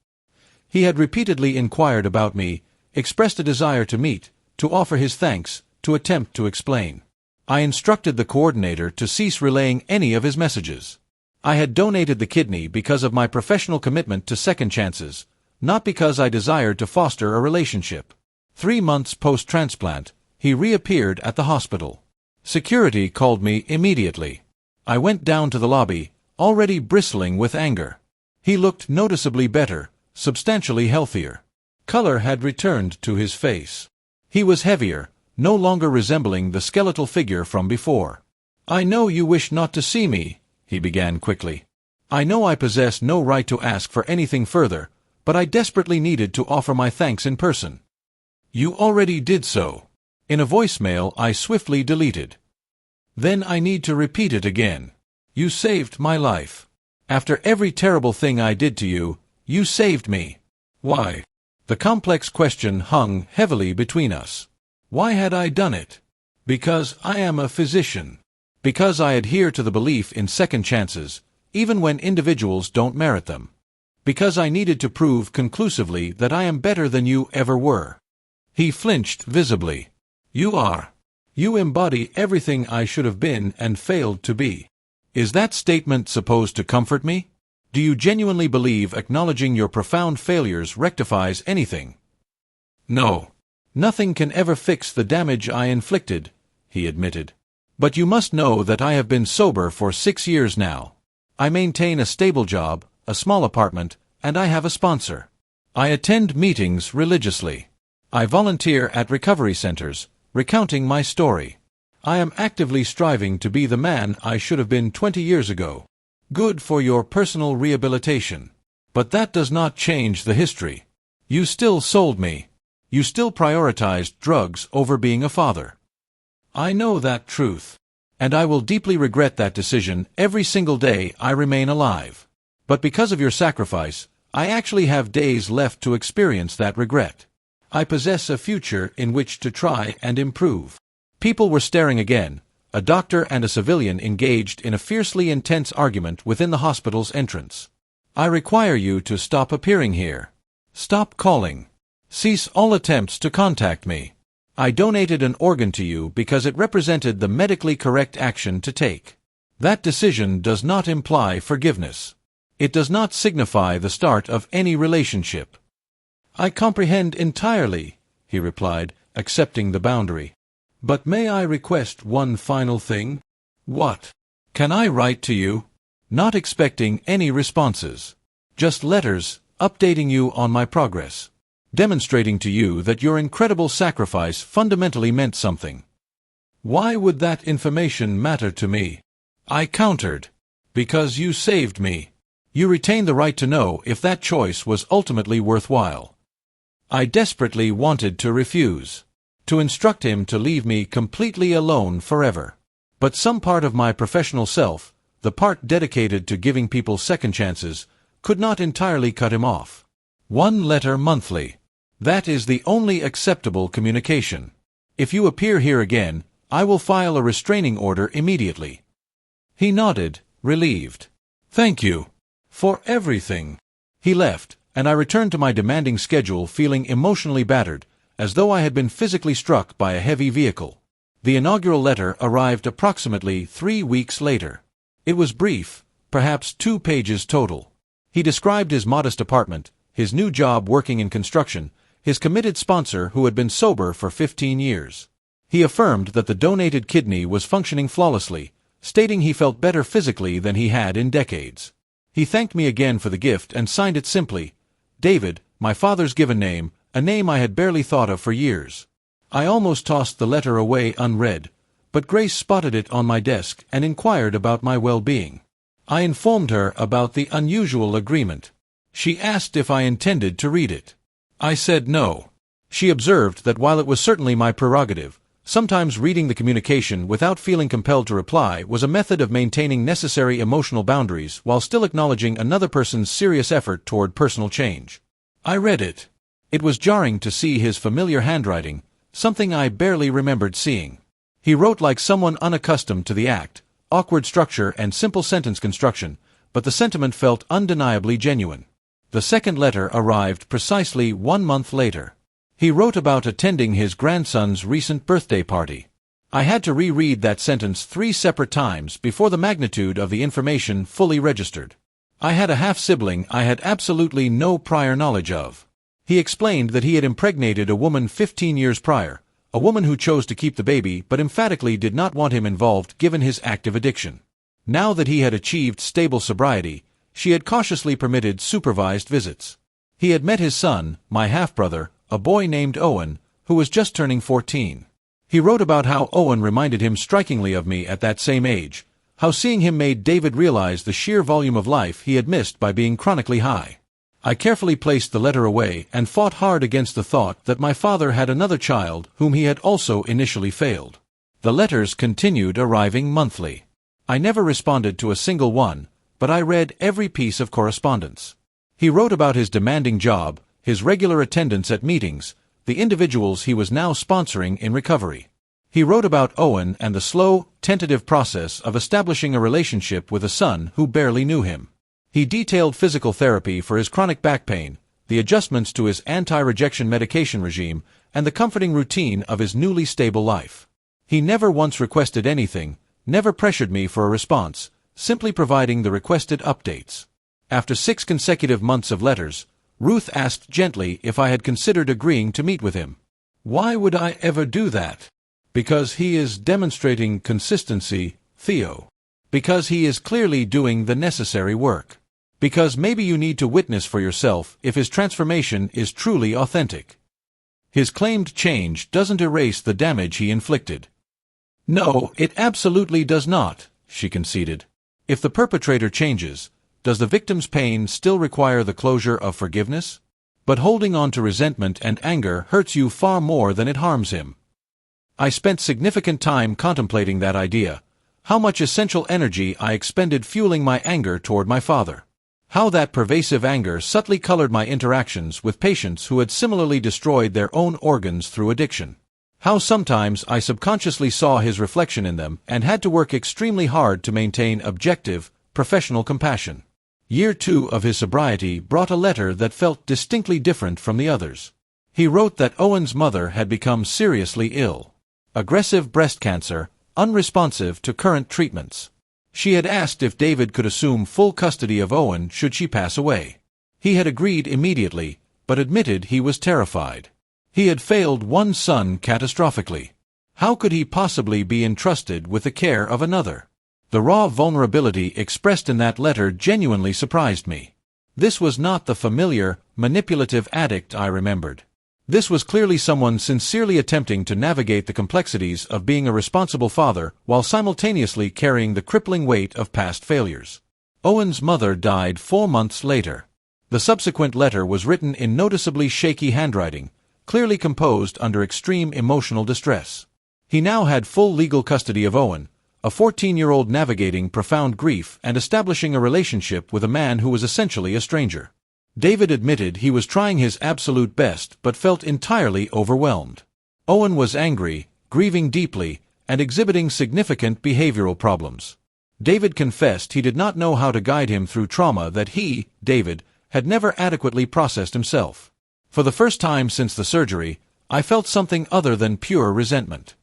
Speaker 1: He had repeatedly inquired about me, expressed a desire to meet, to offer his thanks, to attempt to explain. I instructed the coordinator to cease relaying any of his messages. I had donated the kidney because of my professional commitment to second chances, not because I desired to foster a relationship. 3 months post-transplant, he reappeared at the hospital. Security called me immediately. I went down to the lobby, already bristling with anger. He looked noticeably better, substantially healthier. Color had returned to his face. He was heavier, no longer resembling the skeletal figure from before. I know you wish not to see me, he began quickly. I know I possess no right to ask for anything further, but I desperately needed to offer my thanks in person. You already did so. In a voicemail I swiftly deleted. Then I need to repeat it again. You saved my life. After every terrible thing I did to you, you saved me. Why? The complex question hung heavily between us. Why had I done it? Because I am a physician. Because I adhere to the belief in second chances, even when individuals don't merit them. Because I needed to prove conclusively that I am better than you ever were. He flinched visibly. You are. You embody everything I should have been and failed to be. Is that statement supposed to comfort me? Do you genuinely believe acknowledging your profound failures rectifies anything? No. Nothing can ever fix the damage I inflicted, he admitted. But you must know that I have been sober for 6 years now. I maintain a stable job, a small apartment, and I have a sponsor. I attend meetings religiously. I volunteer at recovery centers, recounting my story. I am actively striving to be the man I should have been 20 years ago. Good for your personal rehabilitation. But that does not change the history. You still sold me. You still prioritized drugs over being a father. I know that truth. And I will deeply regret that decision every single day I remain alive. But because of your sacrifice, I actually have days left to experience that regret. I possess a future in which to try and improve. People were staring again, a doctor and a civilian engaged in a fiercely intense argument within the hospital's entrance. I require you to stop appearing here. Stop calling. Cease all attempts to contact me. I donated an organ to you because it represented the medically correct action to take. That decision does not imply forgiveness. It does not signify the start of any relationship. I comprehend entirely, he replied, accepting the boundary. But may I request one final thing? What? Can I write to you? Not expecting any responses. Just letters, updating you on my progress. Demonstrating to you that your incredible sacrifice fundamentally meant something. Why would that information matter to me? I countered. Because you saved me. You retain the right to know if that choice was ultimately worthwhile. I desperately wanted to refuse. To instruct him to leave me completely alone forever. But some part of my professional self, the part dedicated to giving people second chances, could not entirely cut him off. 1 letter monthly. That is the only acceptable communication. If you appear here again, I will file a restraining order immediately. He nodded, relieved. Thank you. For everything. He left, and I returned to my demanding schedule feeling emotionally battered, as though I had been physically struck by a heavy vehicle. The inaugural letter arrived approximately 3 weeks later. It was brief, perhaps 2 pages total. He described his modest apartment, his new job working in construction, his committed sponsor who had been sober for 15 years. He affirmed that the donated kidney was functioning flawlessly, stating he felt better physically than he had in decades. He thanked me again for the gift and signed it simply, David, my father's given name, a name I had barely thought of for years. I almost tossed the letter away unread, but Grace spotted it on my desk and inquired about my well-being. I informed her about the unusual agreement. She asked if I intended to read it. I said no. She observed that while it was certainly my prerogative, sometimes reading the communication without feeling compelled to reply was a method of maintaining necessary emotional boundaries while still acknowledging another person's serious effort toward personal change. I read it. It was jarring to see his familiar handwriting, something I barely remembered seeing. He wrote like someone unaccustomed to the act, awkward structure and simple sentence construction, but the sentiment felt undeniably genuine. The second letter arrived precisely 1 month later. He wrote about attending his grandson's recent birthday party. I had to reread that sentence 3 separate times before the magnitude of the information fully registered. I had a half-sibling I had absolutely no prior knowledge of. He explained that he had impregnated a woman 15 years prior, a woman who chose to keep the baby but emphatically did not want him involved given his active addiction. Now that he had achieved stable sobriety, she had cautiously permitted supervised visits. He had met his son, my half-brother, a boy named Owen, who was just turning 14. He wrote about how Owen reminded him strikingly of me at that same age, how seeing him made David realize the sheer volume of life he had missed by being chronically high. I carefully placed the letter away and fought hard against the thought that my father had another child whom he had also initially failed. The letters continued arriving monthly. I never responded to a single one, but I read every piece of correspondence. He wrote about his demanding job, his regular attendance at meetings, the individuals he was now sponsoring in recovery. He wrote about Owen and the slow, tentative process of establishing a relationship with a son who barely knew him. He detailed physical therapy for his chronic back pain, the adjustments to his anti-rejection medication regime, and the comforting routine of his newly stable life. He never once requested anything, never pressured me for a response, simply providing the requested updates. After 6 consecutive months of letters, Ruth asked gently if I had considered agreeing to meet with him. Why would I ever do that? Because he is demonstrating consistency, Theo. Because he is clearly doing the necessary work. Because maybe you need to witness for yourself if his transformation is truly authentic. His claimed change doesn't erase the damage he inflicted. No, it absolutely does not, she conceded. If the perpetrator changes, does the victim's pain still require the closure of forgiveness? But holding on to resentment and anger hurts you far more than it harms him. I spent significant time contemplating that idea, how much essential energy I expended fueling my anger toward my father. How that pervasive anger subtly colored my interactions with patients who had similarly destroyed their own organs through addiction. How sometimes I subconsciously saw his reflection in them and had to work extremely hard to maintain objective, professional compassion. Year 2 of his sobriety brought a letter that felt distinctly different from the others. He wrote that Owen's mother had become seriously ill. Aggressive breast cancer, unresponsive to current treatments. She had asked if David could assume full custody of Owen should she pass away. He had agreed immediately, but admitted he was terrified. He had failed one son catastrophically. How could he possibly be entrusted with the care of another? The raw vulnerability expressed in that letter genuinely surprised me. This was not the familiar, manipulative addict I remembered. This was clearly someone sincerely attempting to navigate the complexities of being a responsible father while simultaneously carrying the crippling weight of past failures. Owen's mother died 4 months later. The subsequent letter was written in noticeably shaky handwriting, clearly composed under extreme emotional distress. He now had full legal custody of Owen, a 14-year-old navigating profound grief and establishing a relationship with a man who was essentially a stranger. David admitted he was trying his absolute best but felt entirely overwhelmed. Owen was angry, grieving deeply, and exhibiting significant behavioral problems. David confessed he did not know how to guide him through trauma that he, David, had never adequately processed himself. For the first time since the surgery, I felt something other than pure resentment.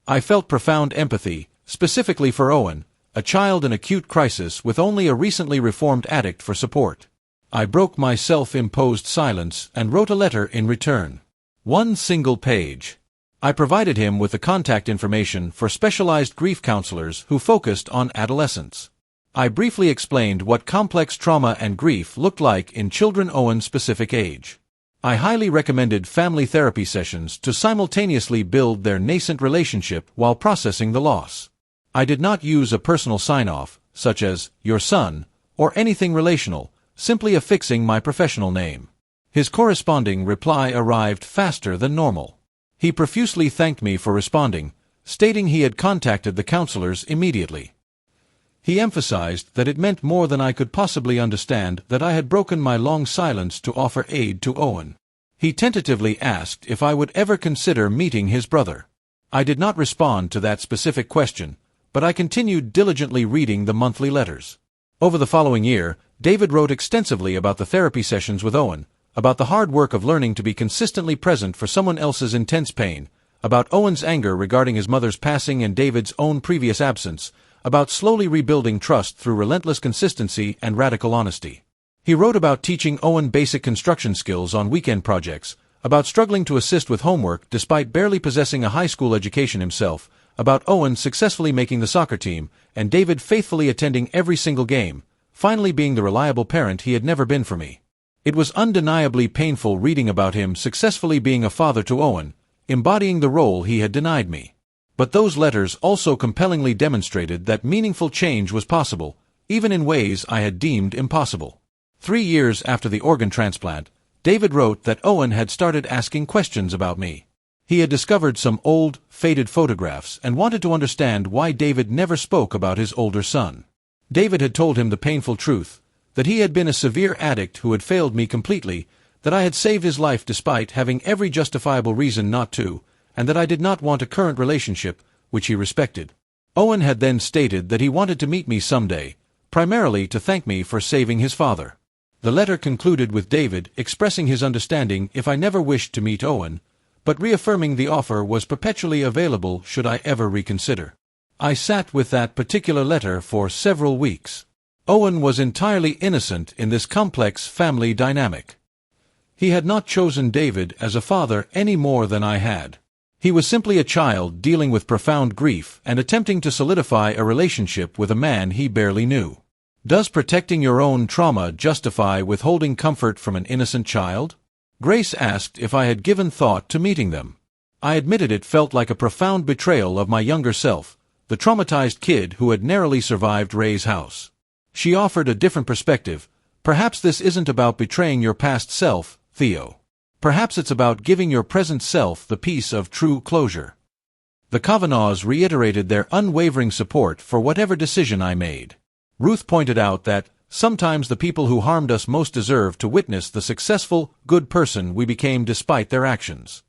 Speaker 1: I felt profound empathy, specifically for Owen, a child in acute crisis with only a recently reformed addict for support. I broke my self-imposed silence and wrote a letter in return. One single page. I provided him with the contact information for specialized grief counselors who focused on adolescents. I briefly explained what complex trauma and grief looked like in children Owen's specific age. I highly recommended family therapy sessions to simultaneously build their nascent relationship while processing the loss. I did not use a personal sign-off, such as, "your son," or anything relational, simply affixing my professional name. His corresponding reply arrived faster than normal. He profusely thanked me for responding, stating he had contacted the counselors immediately. He emphasized that it meant more than I could possibly understand that I had broken my long silence to offer aid to Owen. He tentatively asked if I would ever consider meeting his brother. I did not respond to that specific question, but I continued diligently reading the monthly letters. Over the following year, David wrote extensively about the therapy sessions with Owen, about the hard work of learning to be consistently present for someone else's intense pain, about Owen's anger regarding his mother's passing and David's own previous absence, about slowly rebuilding trust through relentless consistency and radical honesty. He wrote about teaching Owen basic construction skills on weekend projects, about struggling to assist with homework despite barely possessing a high school education himself, about Owen successfully making the soccer team, and David faithfully attending every single game, finally being the reliable parent he had never been for me. It was undeniably painful reading about him successfully being a father to Owen, embodying the role he had denied me. But those letters also compellingly demonstrated that meaningful change was possible, even in ways I had deemed impossible. 3 years after the organ transplant, David wrote that Owen had started asking questions about me. He had discovered some old, faded photographs and wanted to understand why David never spoke about his older son. David had told him the painful truth, that he had been a severe addict who had failed me completely, that I had saved his life despite having every justifiable reason not to, and that I did not want a current relationship, which he respected. Owen had then stated that he wanted to meet me someday, primarily to thank me for saving his father. The letter concluded with David expressing his understanding if I never wished to meet Owen, but reaffirming the offer was perpetually available should I ever reconsider. I sat with that particular letter for several weeks. Owen was entirely innocent in this complex family dynamic. He had not chosen David as a father any more than I had. He was simply a child dealing with profound grief and attempting to solidify a relationship with a man he barely knew. Does protecting your own trauma justify withholding comfort from an innocent child? Grace asked if I had given thought to meeting them. I admitted it felt like a profound betrayal of my younger self, the traumatized kid who had narrowly survived Ray's house. She offered a different perspective. Perhaps this isn't about betraying your past self, Theo. Perhaps it's about giving your present self the peace of true closure. The Kavanaughs reiterated their unwavering support for whatever decision I made. Ruth pointed out that, sometimes the people who harmed us most deserve to witness the successful, good person we became despite their actions.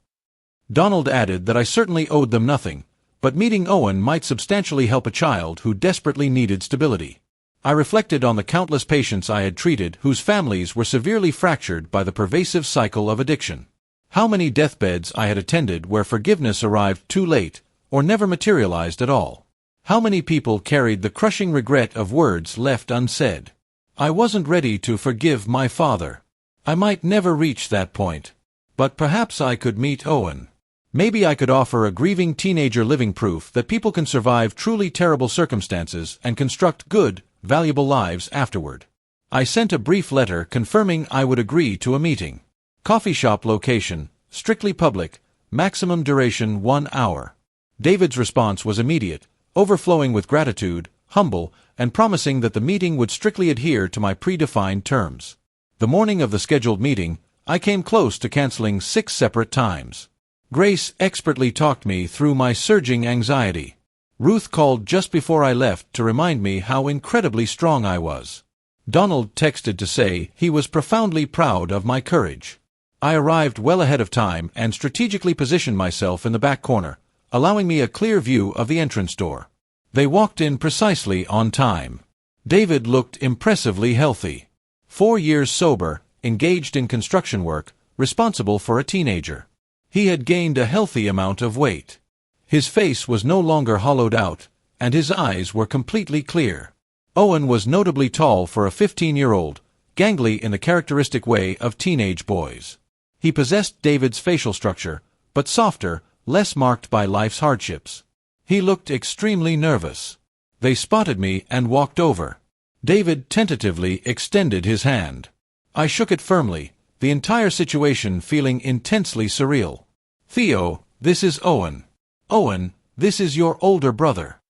Speaker 1: Donald added that I certainly owed them nothing, but meeting Owen might substantially help a child who desperately needed stability. I reflected on the countless patients I had treated whose families were severely fractured by the pervasive cycle of addiction. How many deathbeds I had attended where forgiveness arrived too late, or never materialized at all. How many people carried the crushing regret of words left unsaid. I wasn't ready to forgive my father. I might never reach that point. But perhaps I could meet Owen. Maybe I could offer a grieving teenager living proof that people can survive truly terrible circumstances and construct good, valuable lives afterward. I sent a brief letter confirming I would agree to a meeting. Coffee shop location, strictly public, maximum duration 1 hour. David's response was immediate, overflowing with gratitude, humble, and promising that the meeting would strictly adhere to my predefined terms. The morning of the scheduled meeting, I came close to canceling 6 separate times. Grace expertly talked me through my surging anxiety. Ruth called just before I left to remind me how incredibly strong I was. Donald texted to say he was profoundly proud of my courage. I arrived well ahead of time and strategically positioned myself in the back corner, allowing me a clear view of the entrance door. They walked in precisely on time. David looked impressively healthy. 4 years sober, engaged in construction work, responsible for a teenager. He had gained a healthy amount of weight. His face was no longer hollowed out, and his eyes were completely clear. Owen was notably tall for a 15-year-old, gangly in the characteristic way of teenage boys. He possessed David's facial structure, but softer, less marked by life's hardships. He looked extremely nervous. They spotted me and walked over. David tentatively extended his hand. I shook it firmly, the entire situation feeling intensely surreal. "Theo, this is Owen. Owen, this is your older brother."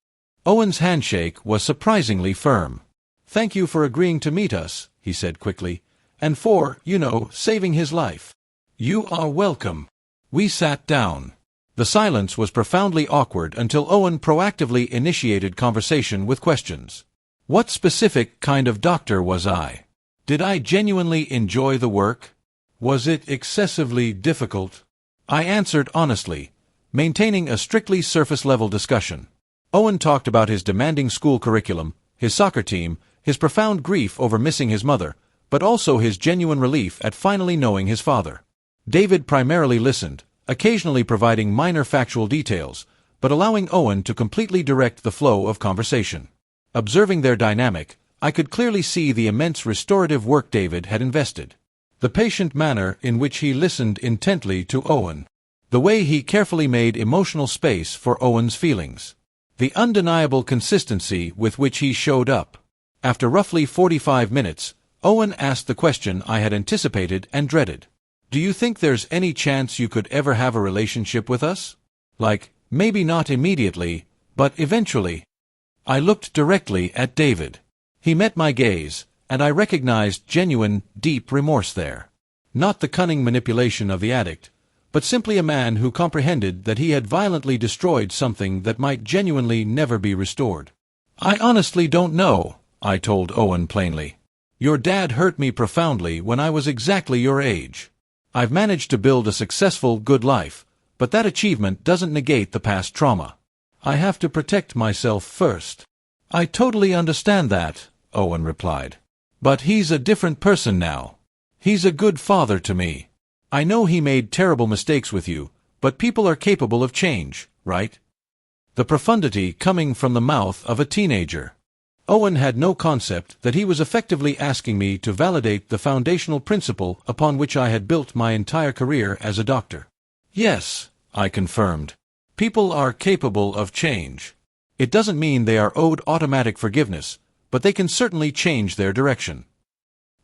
Speaker 1: Owen's handshake was surprisingly firm. "Thank you for agreeing to meet us," he said quickly, "and for, saving his life." "You are welcome." We sat down. The silence was profoundly awkward until Owen proactively initiated conversation with questions. What specific kind of doctor was I? Did I genuinely enjoy the work? Was it excessively difficult? I answered honestly, maintaining a strictly surface-level discussion. Owen talked about his demanding school curriculum, his soccer team, his profound grief over missing his mother, but also his genuine relief at finally knowing his father. David primarily listened, occasionally providing minor factual details, but allowing Owen to completely direct the flow of conversation. Observing their dynamic, I could clearly see the immense restorative work David had invested. The patient manner in which he listened intently to Owen. The way he carefully made emotional space for Owen's feelings. The undeniable consistency with which he showed up. After roughly 45 minutes, Owen asked the question I had anticipated and dreaded. "Do you think there's any chance you could ever have a relationship with us? Like, maybe not immediately, but eventually?" I looked directly at David. He met my gaze, and I recognized genuine, deep remorse there. Not the cunning manipulation of the addict, but simply a man who comprehended that he had violently destroyed something that might genuinely never be restored. "I honestly don't know," I told Owen plainly. "Your dad hurt me profoundly when I was exactly your age. I've managed to build a successful, good life, but that achievement doesn't negate the past trauma. I have to protect myself first." "I totally understand that," Owen replied. "But he's a different person now. He's a good father to me. I know he made terrible mistakes with you, but people are capable of change, right?" The profundity coming from the mouth of a teenager. Owen had no concept that he was effectively asking me to validate the foundational principle upon which I had built my entire career as a doctor. "Yes," I confirmed. "People are capable of change. It doesn't mean they are owed automatic forgiveness, but they can certainly change their direction."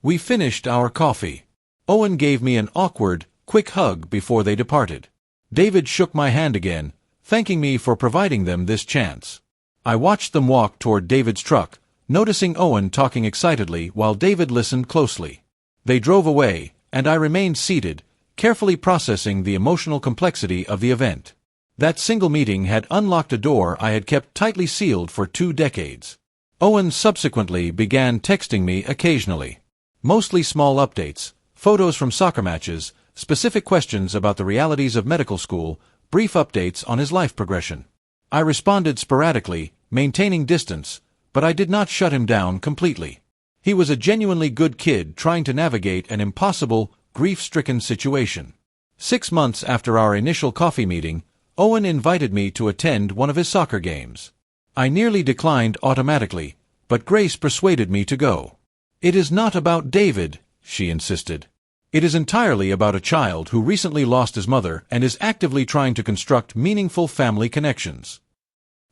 Speaker 1: We finished our coffee. Owen gave me an awkward, quick hug before they departed. David shook my hand again, thanking me for providing them this chance. I watched them walk toward David's truck, noticing Owen talking excitedly while David listened closely. They drove away, and I remained seated, carefully processing the emotional complexity of the event. That single meeting had unlocked a door I had kept tightly sealed for 2 decades. Owen subsequently began texting me occasionally. Mostly small updates, photos from soccer matches, specific questions about the realities of medical school, brief updates on his life progression. I responded sporadically, maintaining distance, but I did not shut him down completely. He was a genuinely good kid trying to navigate an impossible, grief-stricken situation. 6 months after our initial coffee meeting, Owen invited me to attend one of his soccer games. I nearly declined automatically, but Grace persuaded me to go. "It is not about David," she insisted. "It is entirely about a child who recently lost his mother and is actively trying to construct meaningful family connections."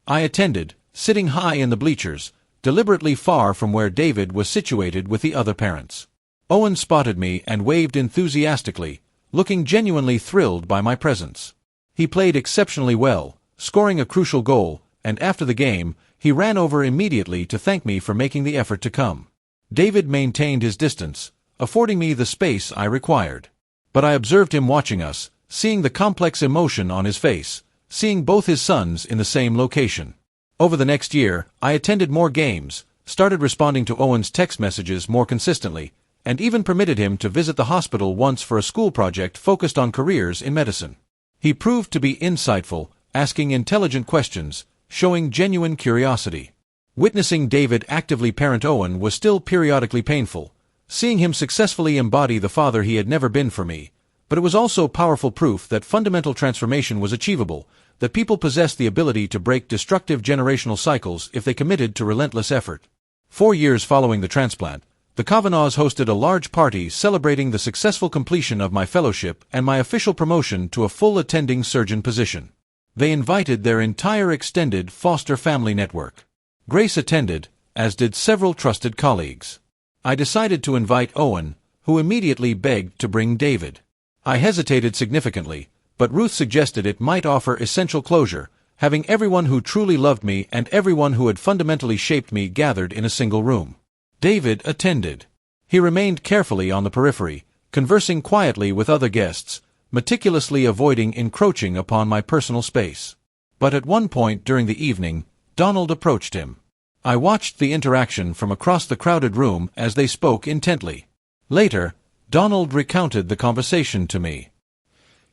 Speaker 1: I attended, sitting high in the bleachers, deliberately far from where David was situated with the other parents. Owen spotted me and waved enthusiastically, looking genuinely thrilled by my presence. He played exceptionally well, scoring a crucial goal, and after the game, he ran over immediately to thank me for making the effort to come. David maintained his distance, affording me the space I required. But I observed him watching us, seeing the complex emotion on his face, seeing both his sons in the same location. Over the next year, I attended more games, started responding to Owen's text messages more consistently, and even permitted him to visit the hospital once for a school project focused on careers in medicine. He proved to be insightful, asking intelligent questions, showing genuine curiosity. Witnessing David actively parent Owen was still periodically painful, seeing him successfully embody the father he had never been for me, but it was also powerful proof that fundamental transformation was achievable, that people possessed the ability to break destructive generational cycles if they committed to relentless effort. 4 years following the transplant, the Kavanaghs hosted a large party celebrating the successful completion of my fellowship and my official promotion to a full attending surgeon position. They invited their entire extended foster family network. Grace attended, as did several trusted colleagues. I decided to invite Owen, who immediately begged to bring David. I hesitated significantly, but Ruth suggested it might offer essential closure, having everyone who truly loved me and everyone who had fundamentally shaped me gathered in a single room. David attended. He remained carefully on the periphery, conversing quietly with other guests, meticulously avoiding encroaching upon my personal space. But at one point during the evening, Donald approached him. I watched the interaction from across the crowded room as they spoke intently. Later, Donald recounted the conversation to me.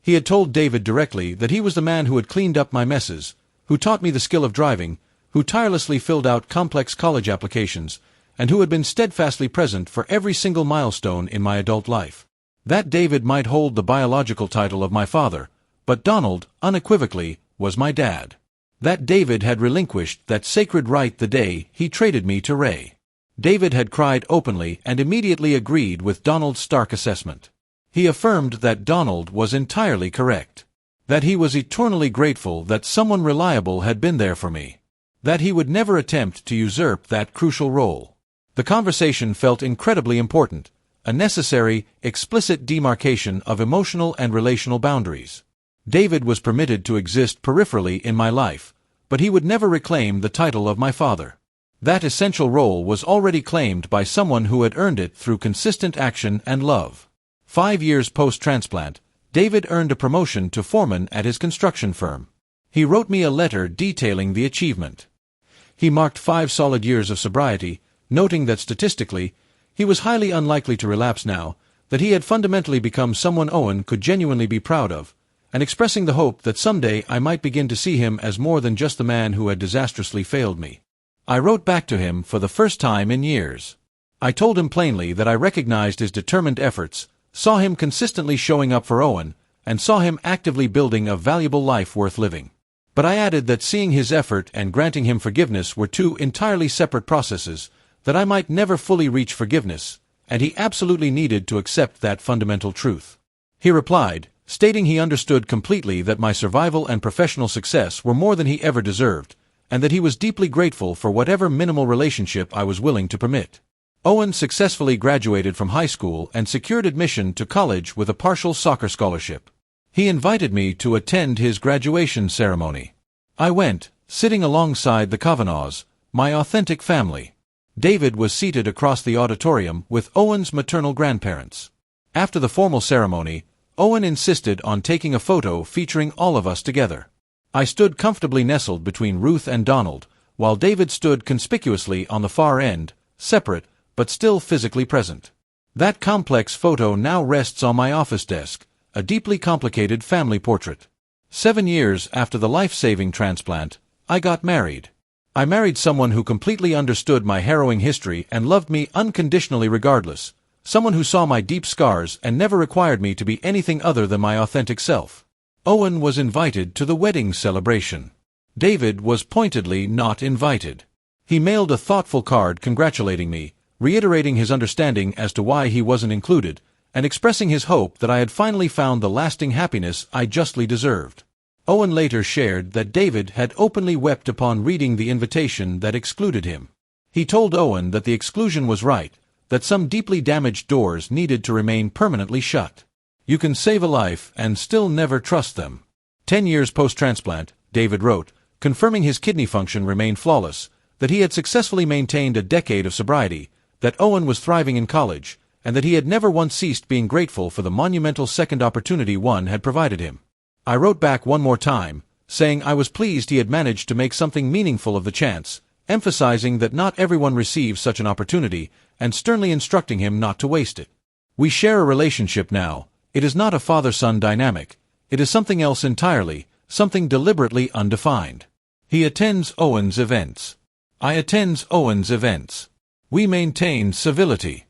Speaker 1: He had told David directly that he was the man who had cleaned up my messes, who taught me the skill of driving, who tirelessly filled out complex college applications, and who had been steadfastly present for every single milestone in my adult life. That David might hold the biological title of my father, but Donald, unequivocally, was my dad. That David had relinquished that sacred right the day he traded me to Ray. David had cried openly and immediately agreed with Donald's stark assessment. He affirmed that Donald was entirely correct. That he was eternally grateful that someone reliable had been there for me. That he would never attempt to usurp that crucial role. The conversation felt incredibly important, a necessary, explicit demarcation of emotional and relational boundaries. David was permitted to exist peripherally in my life, but he would never reclaim the title of my father. That essential role was already claimed by someone who had earned it through consistent action and love. 5 years post-transplant, David earned a promotion to foreman at his construction firm. He wrote me a letter detailing the achievement. He marked 5 solid years of sobriety, noting that statistically, he was highly unlikely to relapse now, that he had fundamentally become someone Owen could genuinely be proud of, and expressing the hope that someday I might begin to see him as more than just the man who had disastrously failed me. I wrote back to him for the first time in years. I told him plainly that I recognized his determined efforts, saw him consistently showing up for Owen, and saw him actively building a valuable life worth living. But I added that seeing his effort and granting him forgiveness were 2 entirely separate processes, that I might never fully reach forgiveness, and he absolutely needed to accept that fundamental truth. He replied, stating he understood completely that my survival and professional success were more than he ever deserved, and that he was deeply grateful for whatever minimal relationship I was willing to permit. Owen successfully graduated from high school and secured admission to college with a partial soccer scholarship. He invited me to attend his graduation ceremony. I went, sitting alongside the Kavanaghs, my authentic family. David was seated across the auditorium with Owen's maternal grandparents. After the formal ceremony, Owen insisted on taking a photo featuring all of us together. I stood comfortably nestled between Ruth and Donald, while David stood conspicuously on the far end, separate, but still physically present. That complex photo now rests on my office desk, a deeply complicated family portrait. 7 years after the life-saving transplant, I got married. I married someone who completely understood my harrowing history and loved me unconditionally regardless, someone who saw my deep scars and never required me to be anything other than my authentic self. Owen was invited to the wedding celebration. David was pointedly not invited. He mailed a thoughtful card congratulating me, reiterating his understanding as to why he wasn't included, and expressing his hope that I had finally found the lasting happiness I justly deserved. Owen later shared that David had openly wept upon reading the invitation that excluded him. He told Owen that the exclusion was right, that some deeply damaged doors needed to remain permanently shut. You can save a life and still never trust them. 10 years post-transplant, David wrote, confirming his kidney function remained flawless, that he had successfully maintained a decade of sobriety, that Owen was thriving in college, and that he had never once ceased being grateful for the monumental second opportunity one had provided him. I wrote back one more time, saying I was pleased he had managed to make something meaningful of the chance, emphasizing that not everyone receives such an opportunity, and sternly instructing him not to waste it. We share a relationship now. It is not a father-son dynamic. It is something else entirely, something deliberately undefined. He attends Owen's events. I attend Owen's events. We maintain civility.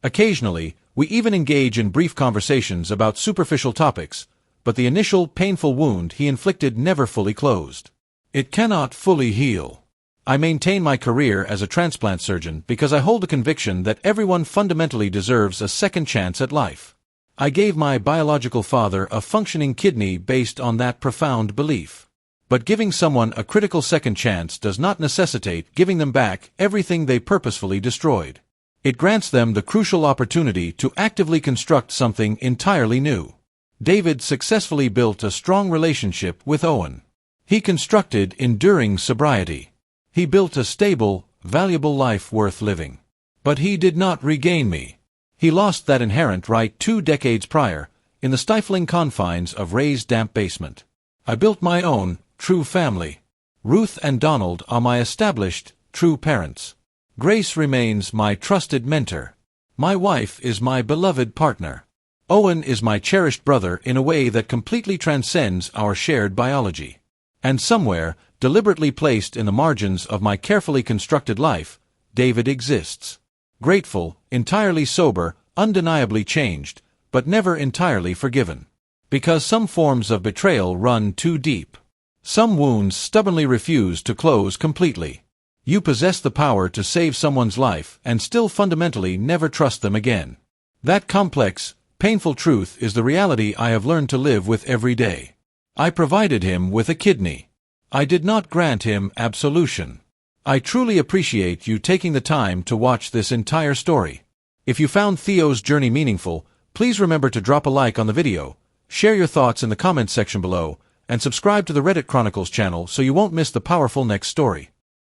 Speaker 1: Occasionally, we even engage in brief conversations about superficial topics, but the initial painful wound he inflicted never fully closed. It cannot fully heal. I maintain my career as a transplant surgeon because I hold a conviction that everyone fundamentally deserves a second chance at life. I gave my biological father a functioning kidney based on that profound belief. But giving someone a critical second chance does not necessitate giving them back everything they purposefully destroyed. It grants them the crucial opportunity to actively construct something entirely new. David successfully built a strong relationship with Owen. He constructed enduring sobriety. He built a stable, valuable life worth living. But he did not regain me. He lost that inherent right 2 decades prior, in the stifling confines of Ray's damp basement. I built my own, true family. Ruth and Donald are my established, true parents. Grace remains my trusted mentor. My wife is my beloved partner. Owen is my cherished brother in a way that completely transcends our shared biology. And somewhere, deliberately placed in the margins of my carefully constructed life, David exists. Grateful, entirely sober, undeniably changed, but never entirely forgiven. Because some forms of betrayal run too deep. Some wounds stubbornly refuse to close completely. You possess the power to save someone's life and still fundamentally never trust them again. That complex, painful truth is the reality I have learned to live with every day. I provided him with a kidney. I did not grant him absolution. I truly appreciate you taking the time to watch this entire story. If you found Theo's journey meaningful, please remember to drop a like on the video, share your thoughts in the comments section below, and subscribe to the Redit Chronicles channel so you won't miss the powerful next story.